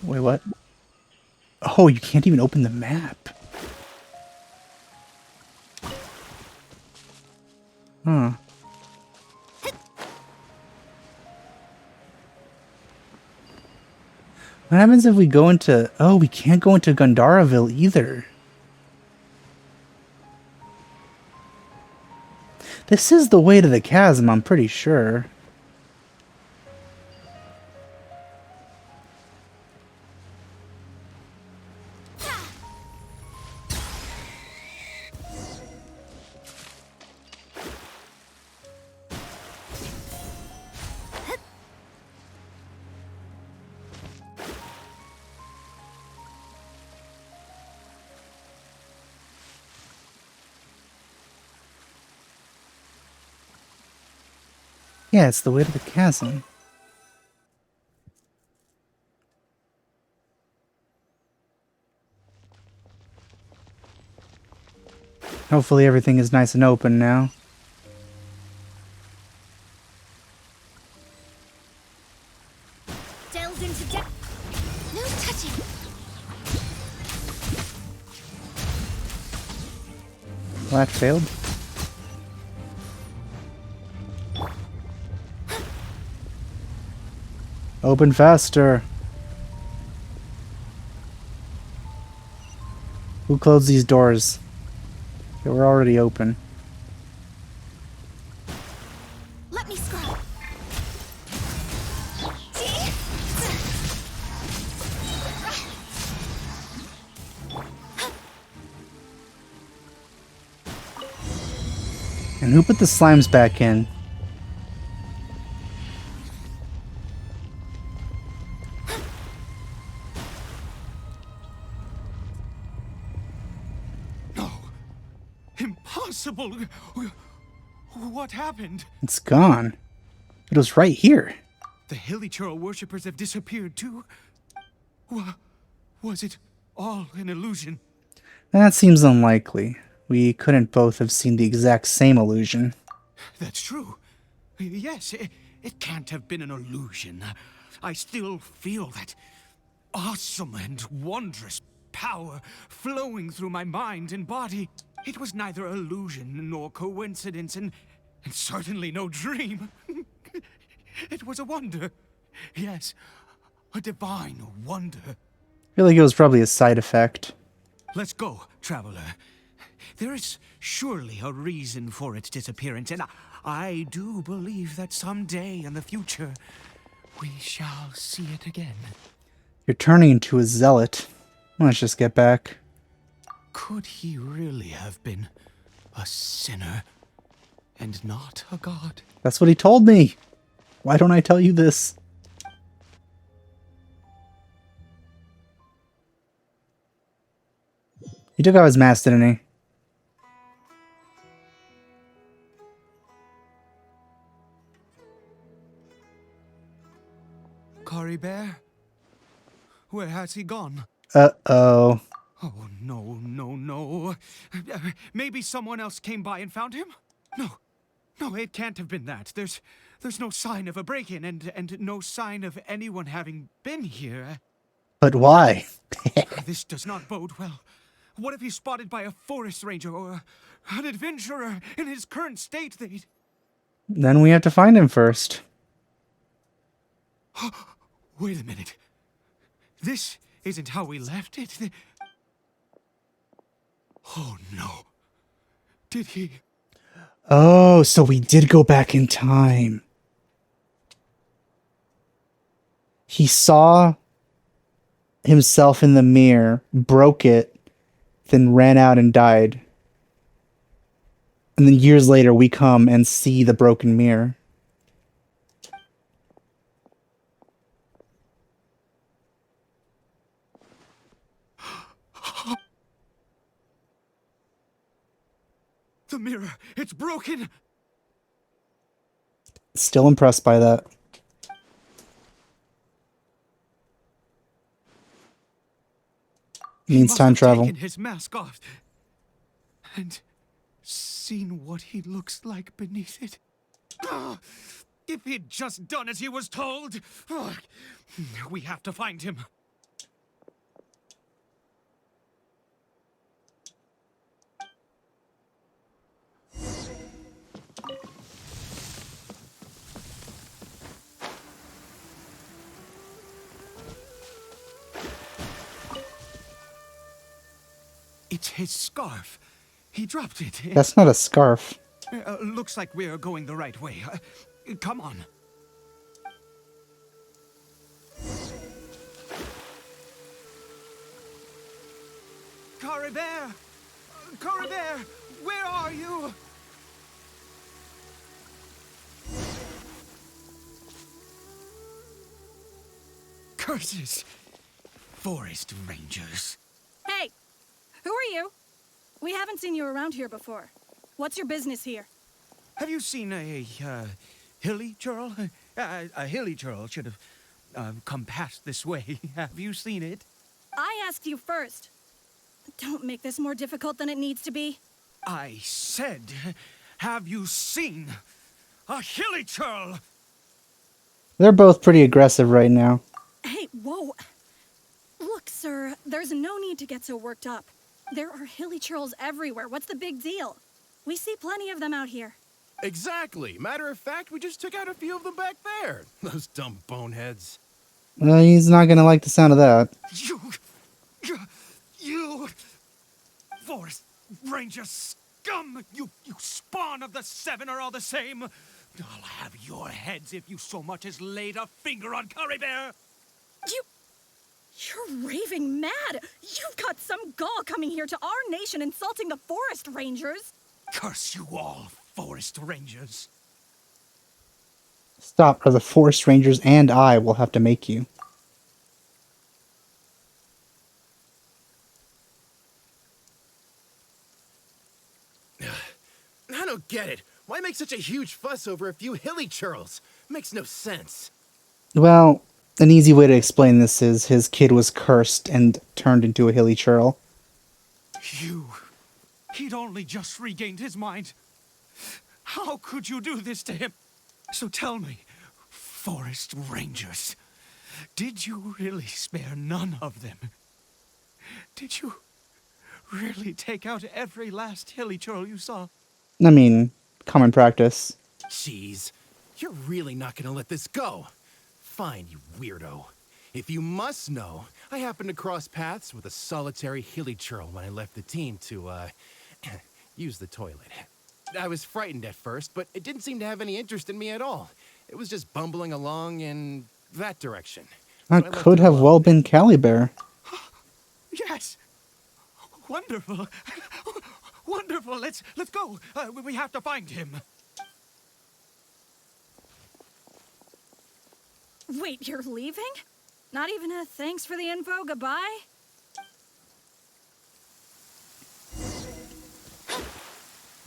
[SPEAKER 1] Wait, what? Oh, you can't even open the map. Huh. What happens if we go into... Oh, we can't go into Gondaraville either. This is the way to the chasm, I'm pretty sure. Yeah, it's the way to the chasm. Hopefully everything is nice and open now.
[SPEAKER 3] Delved into depth. No touching.
[SPEAKER 1] Well, that failed. Open faster. Who closed these doors? They were already open.
[SPEAKER 3] Let me scroll.
[SPEAKER 1] And who put the slimes back in?
[SPEAKER 2] Impossible! What happened?
[SPEAKER 1] It's gone. It was right here.
[SPEAKER 2] The Hilichurl worshippers have disappeared too? Was it all an illusion?
[SPEAKER 1] That seems unlikely. We couldn't both have seen the exact same illusion.
[SPEAKER 2] That's true. Yes, it can't have been an illusion. I still feel that awesome and wondrous power flowing through my mind and body. It was neither illusion nor coincidence, and certainly no dream. It was a wonder. Yes, a divine wonder.
[SPEAKER 1] I feel like it was probably a side effect.
[SPEAKER 2] Let's go, traveler. There is surely a reason for its disappearance, and I do believe that someday in the future, we shall see it again.
[SPEAKER 1] You're turning into a zealot. Let's just get back.
[SPEAKER 2] Could he really have been a sinner and not a god?
[SPEAKER 1] That's what he told me. Why don't I tell you this? He took out his mask, didn't he?
[SPEAKER 2] Caribert? Where has he gone?
[SPEAKER 1] Uh-oh.
[SPEAKER 2] Oh, no, no, no. Maybe someone else came by and found him? No, it can't have been that. There's no sign of a break-in and no sign of anyone having been here.
[SPEAKER 1] But why?
[SPEAKER 2] This does not bode well. What if he's spotted by a forest ranger or an adventurer in his current state?
[SPEAKER 1] Then we have to find him first.
[SPEAKER 2] Wait a minute. This isn't how we left it. Oh no. Did he?
[SPEAKER 1] Oh, so we did go back in time. He saw himself in the mirror, broke it, then ran out and died. And then years later, we come and see the broken mirror.
[SPEAKER 2] The mirror, it's broken!
[SPEAKER 1] Still impressed by that.
[SPEAKER 2] He
[SPEAKER 1] Means
[SPEAKER 2] must
[SPEAKER 1] time
[SPEAKER 2] have
[SPEAKER 1] travel.
[SPEAKER 2] taken his mask off and seen what he looks like beneath it. Ah, if he'd just done as he was told! Ah, we have to find him. It's his scarf. He dropped it.
[SPEAKER 1] That's not a scarf.
[SPEAKER 2] Looks like we're going the right way. Come on. Caribert! Caribert! Where are you? Curses! Forest rangers.
[SPEAKER 8] Hey! Who are you? We haven't seen you around here before. What's your business here?
[SPEAKER 2] Have you seen a hilly churl? A hilly churl should have come past this way. Have you seen it?
[SPEAKER 8] I asked you first. Don't make this more difficult than it needs to be.
[SPEAKER 2] I said, have you seen a hilly churl?
[SPEAKER 1] They're both pretty aggressive right now.
[SPEAKER 8] Hey, whoa. Look, sir, there's no need to get so worked up. There are hilly churls everywhere. What's the big deal? We see plenty of them out here.
[SPEAKER 11] Exactly. Matter of fact, we just took out a few of them back there. Those dumb boneheads.
[SPEAKER 1] He's not gonna like the sound of that.
[SPEAKER 2] You forest ranger scum! You spawn of the seven are all the same. I'll have your heads if you so much as laid a finger on Caribert.
[SPEAKER 8] You're raving mad! You've got some gall coming here to our nation insulting the forest rangers!
[SPEAKER 2] Curse you all, forest rangers.
[SPEAKER 1] Stop, or the forest rangers and I will have to make you.
[SPEAKER 11] I don't get it. Why make such a huge fuss over a few hilly churls? Makes no sense.
[SPEAKER 1] Well, an easy way to explain this is his kid was cursed and turned into a hilly churl.
[SPEAKER 2] He'd only just regained his mind. How could you do this to him? So tell me, forest rangers, did you really spare none of them? Did you really take out every last hilly churl you saw?
[SPEAKER 1] I mean, common practice.
[SPEAKER 11] Jeez, you're really not gonna let this go. Fine, you weirdo. If you must know, I happened to cross paths with a solitary hilly churl when I left the team to, use the toilet. I was frightened at first, but it didn't seem to have any interest in me at all. It was just bumbling along in that direction.
[SPEAKER 1] That could have well been Caribert.
[SPEAKER 2] Yes. Wonderful. Wonderful. Let's go. We have to find him.
[SPEAKER 8] Wait, you're leaving? Not even a thanks for the info, goodbye?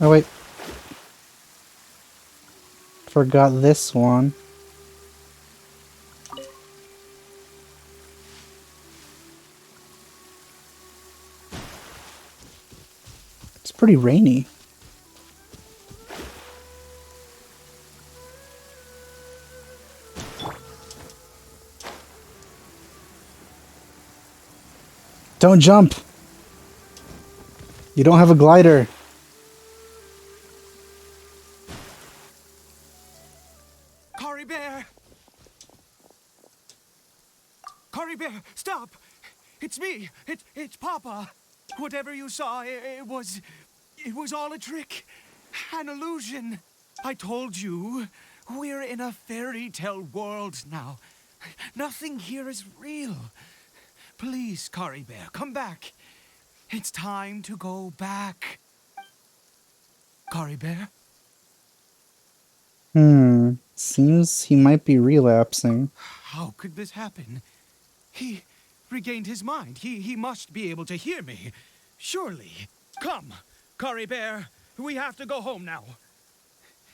[SPEAKER 1] Oh, wait. Forgot this one. It's pretty rainy. Don't jump! You don't have a glider.
[SPEAKER 2] Caribert! Caribert, stop! It's me! It's Papa! Whatever you saw, it was all a trick. An illusion. I told you, we're in a fairy tale world now. Nothing here is real. Please, Caribert, come back. It's time to go back. Caribert?
[SPEAKER 1] Seems he might be relapsing.
[SPEAKER 2] How could this happen? He regained his mind. He must be able to hear me. Surely. Come, Caribert. We have to go home now.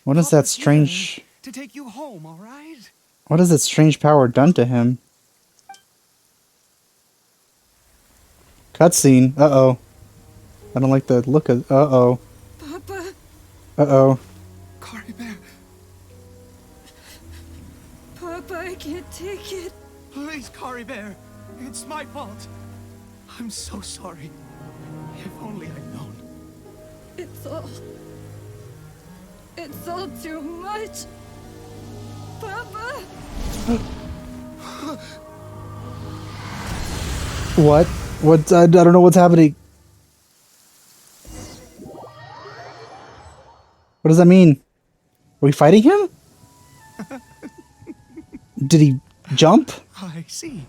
[SPEAKER 1] What is that
[SPEAKER 2] Papa's here
[SPEAKER 1] strange...
[SPEAKER 2] to take you home, all right?
[SPEAKER 1] What has that strange power done to him? Cutscene. Uh-oh. I don't like the look of... Uh-oh.
[SPEAKER 8] Papa.
[SPEAKER 1] Uh-oh.
[SPEAKER 2] Caribert,
[SPEAKER 8] Papa, I can't take it.
[SPEAKER 2] please, Caribert. It's my fault. I'm so sorry. If only I'd known.
[SPEAKER 8] It's all too much. Papa.
[SPEAKER 1] What? What? I don't know what's happening. What does that mean? Are we fighting him? Did he jump?
[SPEAKER 2] I see.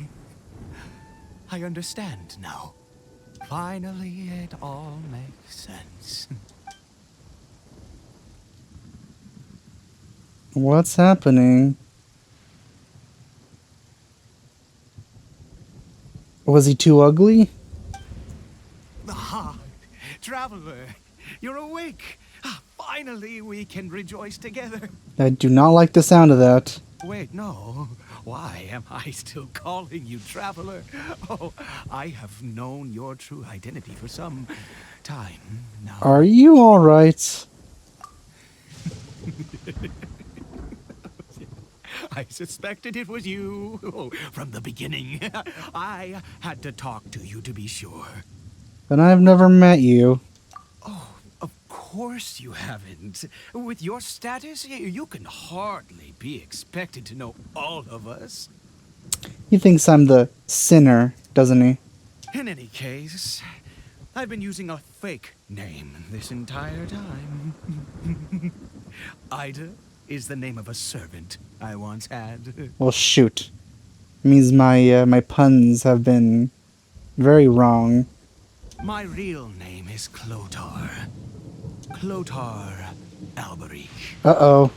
[SPEAKER 2] I understand now. Finally, it all makes sense.
[SPEAKER 1] What's happening? Was he too ugly?
[SPEAKER 2] Ah, traveler, you're awake. Finally, we can rejoice together.
[SPEAKER 1] I do not like the sound of that.
[SPEAKER 2] Wait, no. Why am I still calling you traveler? Oh, I have known your true identity for some time now.
[SPEAKER 1] Are you alright?
[SPEAKER 2] I suspected it was you. Oh, from the beginning. I had to talk to you to be sure.
[SPEAKER 1] But I've never met you.
[SPEAKER 2] Oh, of course you haven't. With your status, you can hardly be expected to know all of us.
[SPEAKER 1] He thinks I'm the sinner, doesn't he?
[SPEAKER 2] In any case, I've been using a fake name this entire time. Ida is the name of a servant I once had.
[SPEAKER 1] Well, shoot. It means my puns have been very wrong.
[SPEAKER 2] My real name is Clotar. Clotar Alberich.
[SPEAKER 1] Uh-oh.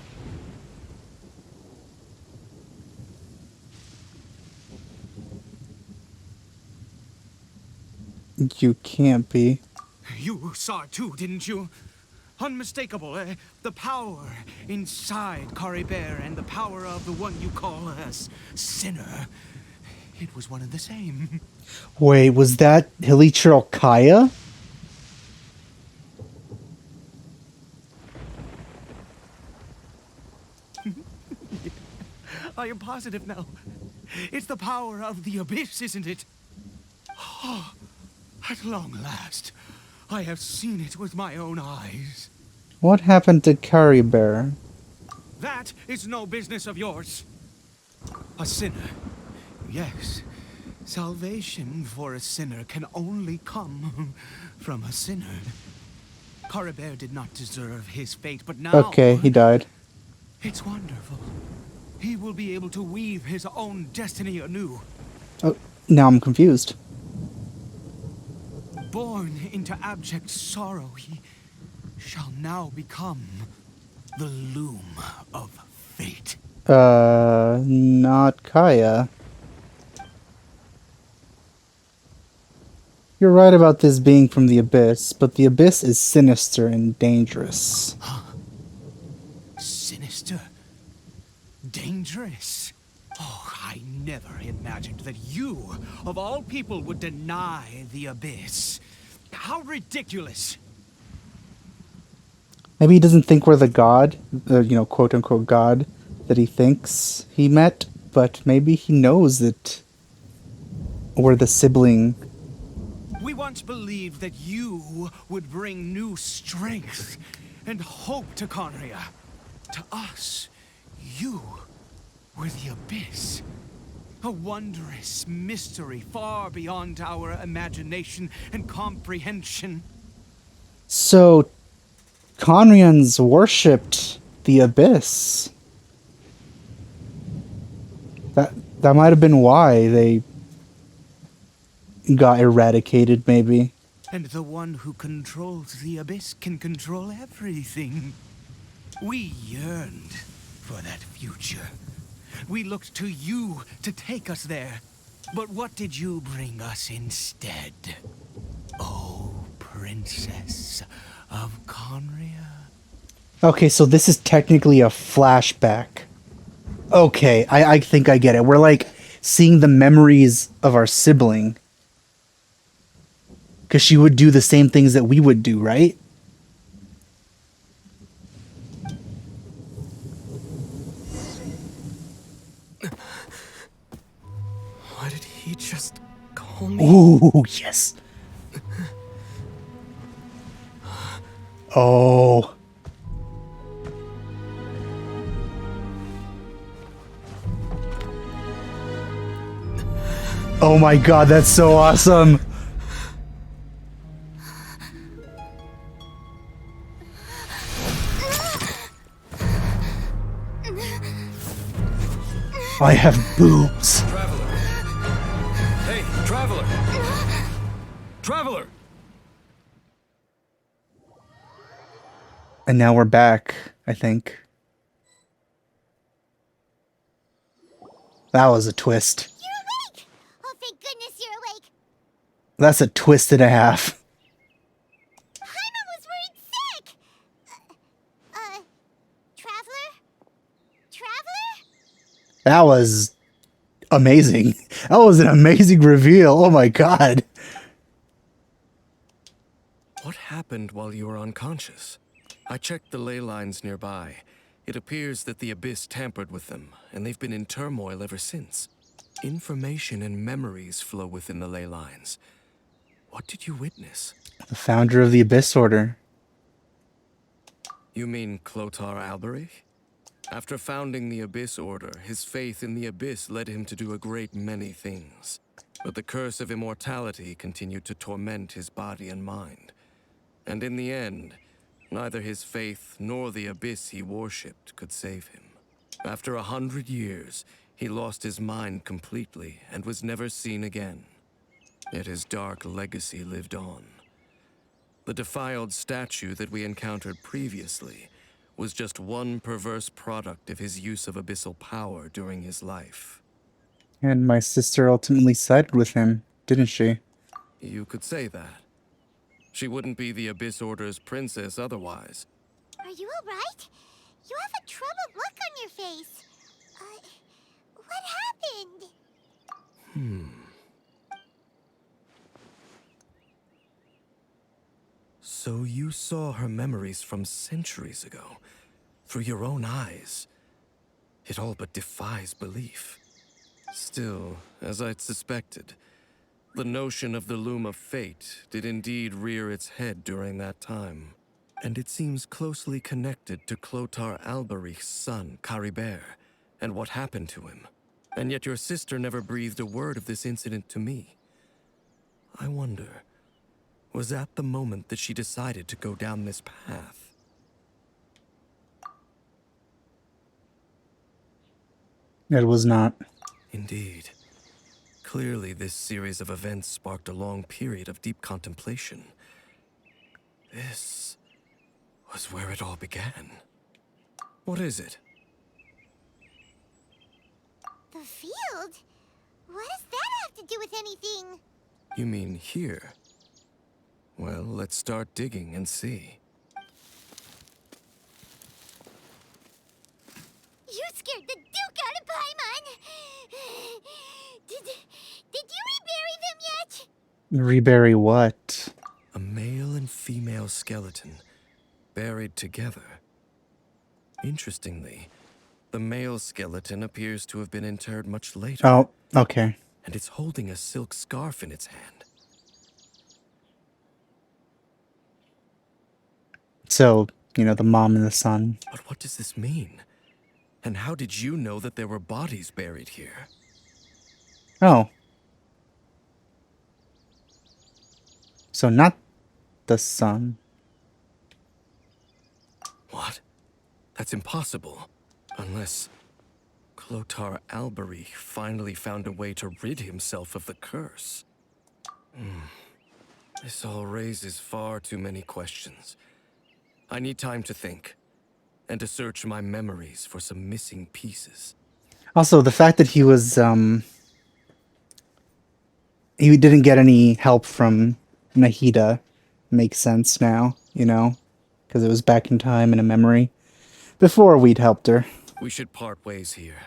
[SPEAKER 1] You can't be.
[SPEAKER 2] You saw it too, didn't you? Unmistakable, the power inside Caribert and the power of the one you call a sinner. It was one and the same.
[SPEAKER 1] Wait, was that Hilichurl Kaya?
[SPEAKER 2] I am positive now. It's the power of the abyss, isn't it? Oh, at long last, I have seen it with my own eyes.
[SPEAKER 1] What happened to Caribert?
[SPEAKER 2] That is no business of yours. A sinner. Yes. Salvation for a sinner can only come from a sinner. Caribert did not deserve his fate, but now...
[SPEAKER 1] Okay, he died.
[SPEAKER 2] It's wonderful. He will be able to weave his own destiny anew.
[SPEAKER 1] Oh, now I'm confused.
[SPEAKER 2] Born into abject sorrow, he shall now become the loom of fate.
[SPEAKER 1] Not Kaya. You're right about this being from the Abyss, but the Abyss is sinister and dangerous.
[SPEAKER 2] Sinister? Dangerous? Oh, I never imagined that you, of all people, would deny the Abyss. How ridiculous!
[SPEAKER 1] Maybe he doesn't think we're the god, quote-unquote god, that he thinks he met, but maybe he knows that we're the sibling.
[SPEAKER 2] We once believed that you would bring new strength and hope to Conria. To us, you were the Abyss. A wondrous mystery far beyond our imagination and comprehension.
[SPEAKER 1] So, Conrians worshipped the abyss. That might have been why they got eradicated, maybe.
[SPEAKER 2] And the one who controls the abyss can control everything. We yearned for that future. We looked to you to take us there. But what did you bring us instead? Oh, Princess of Conria.
[SPEAKER 1] Okay, so this is technically a flashback. Okay, I think I get it. We're like seeing the memories of our sibling. Because she would do the same things that we would do, right?
[SPEAKER 6] Why did he just call me?
[SPEAKER 1] Ooh, yes. Oh. Oh my god, that's so awesome. I have boobs.
[SPEAKER 6] Traveler! Hey, Traveler! Traveler!
[SPEAKER 1] And now we're back, I think. That was a twist.
[SPEAKER 3] You're awake! Oh, thank goodness you're awake.
[SPEAKER 1] That's a twist and a half.
[SPEAKER 3] Paimon was worried sick. Traveler? Traveler?
[SPEAKER 1] That was amazing. That was an amazing reveal. Oh my god.
[SPEAKER 6] What happened while you were unconscious? I checked the ley lines nearby. It appears that the Abyss tampered with them, and they've been in turmoil ever since. Information and memories flow within the ley lines. What did you witness?
[SPEAKER 1] The founder of the Abyss Order.
[SPEAKER 6] You mean Clotar Alberich? After founding the Abyss Order, his faith in the Abyss led him to do a great many things. But the curse of immortality continued to torment his body and mind. And in the end, neither his faith nor the Abyss he worshipped could save him. After 100 years, he lost his mind completely and was never seen again. Yet his dark legacy lived on. The defiled statue that we encountered previously was just one perverse product of his use of abyssal power during his life.
[SPEAKER 1] And my sister ultimately sided with him, didn't she?
[SPEAKER 6] You could say that. She wouldn't be the Abyss Order's princess otherwise.
[SPEAKER 3] Are you alright? You have a troubled look on your face. What happened?
[SPEAKER 6] So you saw her memories from centuries ago, through your own eyes. It all but defies belief. Still, as I'd suspected, the notion of the Loom of Fate did indeed rear its head during that time. And it seems closely connected to Clotar Alberich's son, Caribert, and what happened to him. And yet your sister never breathed a word of this incident to me. I wonder, was that the moment that she decided to go down this path?
[SPEAKER 1] It was not.
[SPEAKER 6] Indeed. Clearly, this series of events sparked a long period of deep contemplation. This was where it all began. What is it?
[SPEAKER 3] The field? What does that have to do with anything?
[SPEAKER 6] You mean here? Well, let's start digging and see.
[SPEAKER 3] You scared the Duke out of Paimon! Did you rebury them yet?
[SPEAKER 1] Rebury what?
[SPEAKER 6] A male and female skeleton, buried together. Interestingly, the male skeleton appears to have been interred much later.
[SPEAKER 1] Oh, okay.
[SPEAKER 6] And it's holding a silk scarf in its hand.
[SPEAKER 1] So, you know, the mom and the son.
[SPEAKER 6] But what does this mean? And how did you know that there were bodies buried here?
[SPEAKER 1] Oh. So not the son.
[SPEAKER 6] That's impossible. Unless Clotar Albery finally found a way to rid himself of the curse. This all raises far too many questions. I need time to think, and to search my memories for some missing pieces.
[SPEAKER 1] Also, the fact that he was, he didn't get any help from Nahida makes sense now, you know? Because it was back in time in a memory. Before we'd helped her.
[SPEAKER 6] We should part ways here.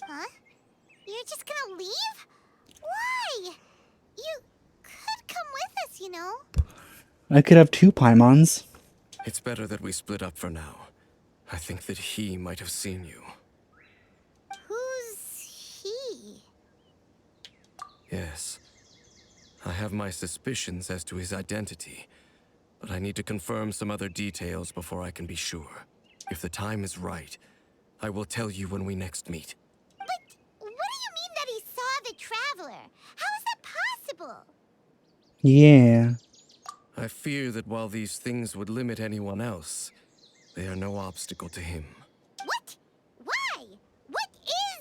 [SPEAKER 3] Huh? You're just gonna leave? Why? You could come with us, you know?
[SPEAKER 1] I could have 2 Paimons.
[SPEAKER 6] It's better that we split up for now. I think that he might have seen you.
[SPEAKER 3] Who's he?
[SPEAKER 6] Yes. I have my suspicions as to his identity, but I need to confirm some other details before I can be sure. If the time is right, I will tell you when we next meet.
[SPEAKER 3] But what do you mean that he saw the Traveler? How is that possible?
[SPEAKER 1] Yeah.
[SPEAKER 6] I fear that while these things would limit anyone else, they are no obstacle to him.
[SPEAKER 3] What? Why? What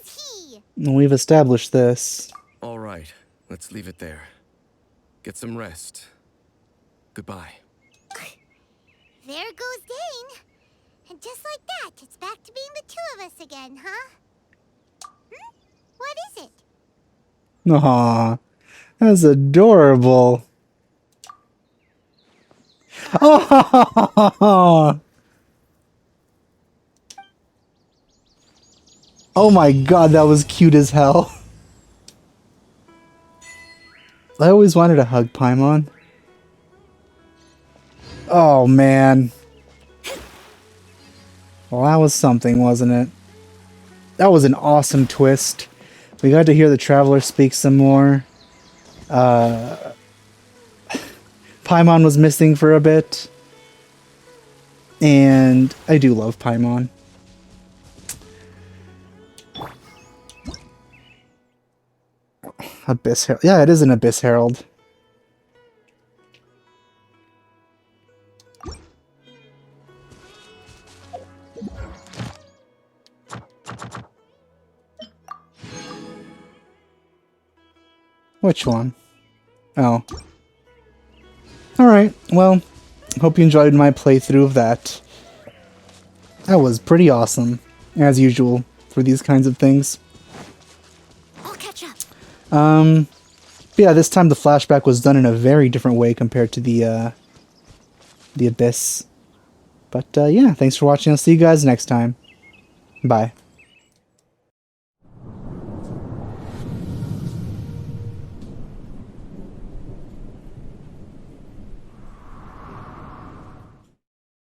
[SPEAKER 3] is he?
[SPEAKER 1] We've established this.
[SPEAKER 6] All right, let's leave it there. Get some rest. Goodbye.
[SPEAKER 3] There goes Dane. And just like that, it's back to being the 2 of us again, huh? What is it?
[SPEAKER 1] Aw, that's adorable. Oh, oh my god, that was cute as hell. I always wanted to hug Paimon. Oh man. Well, that was something, wasn't it? That was an awesome twist. We got to hear the Traveler speak some more. Paimon was missing for a bit. And I do love Paimon. Abyss Herald. Yeah, it is an Abyss Herald. Which one? Oh. Alright, well, hope you enjoyed my playthrough of that. That was pretty awesome, as usual, for these kinds of things.
[SPEAKER 3] I'll catch up.
[SPEAKER 1] But yeah, this time the flashback was done in a very different way compared to the Abyss. But yeah, thanks for watching. I'll see you guys next time. Bye.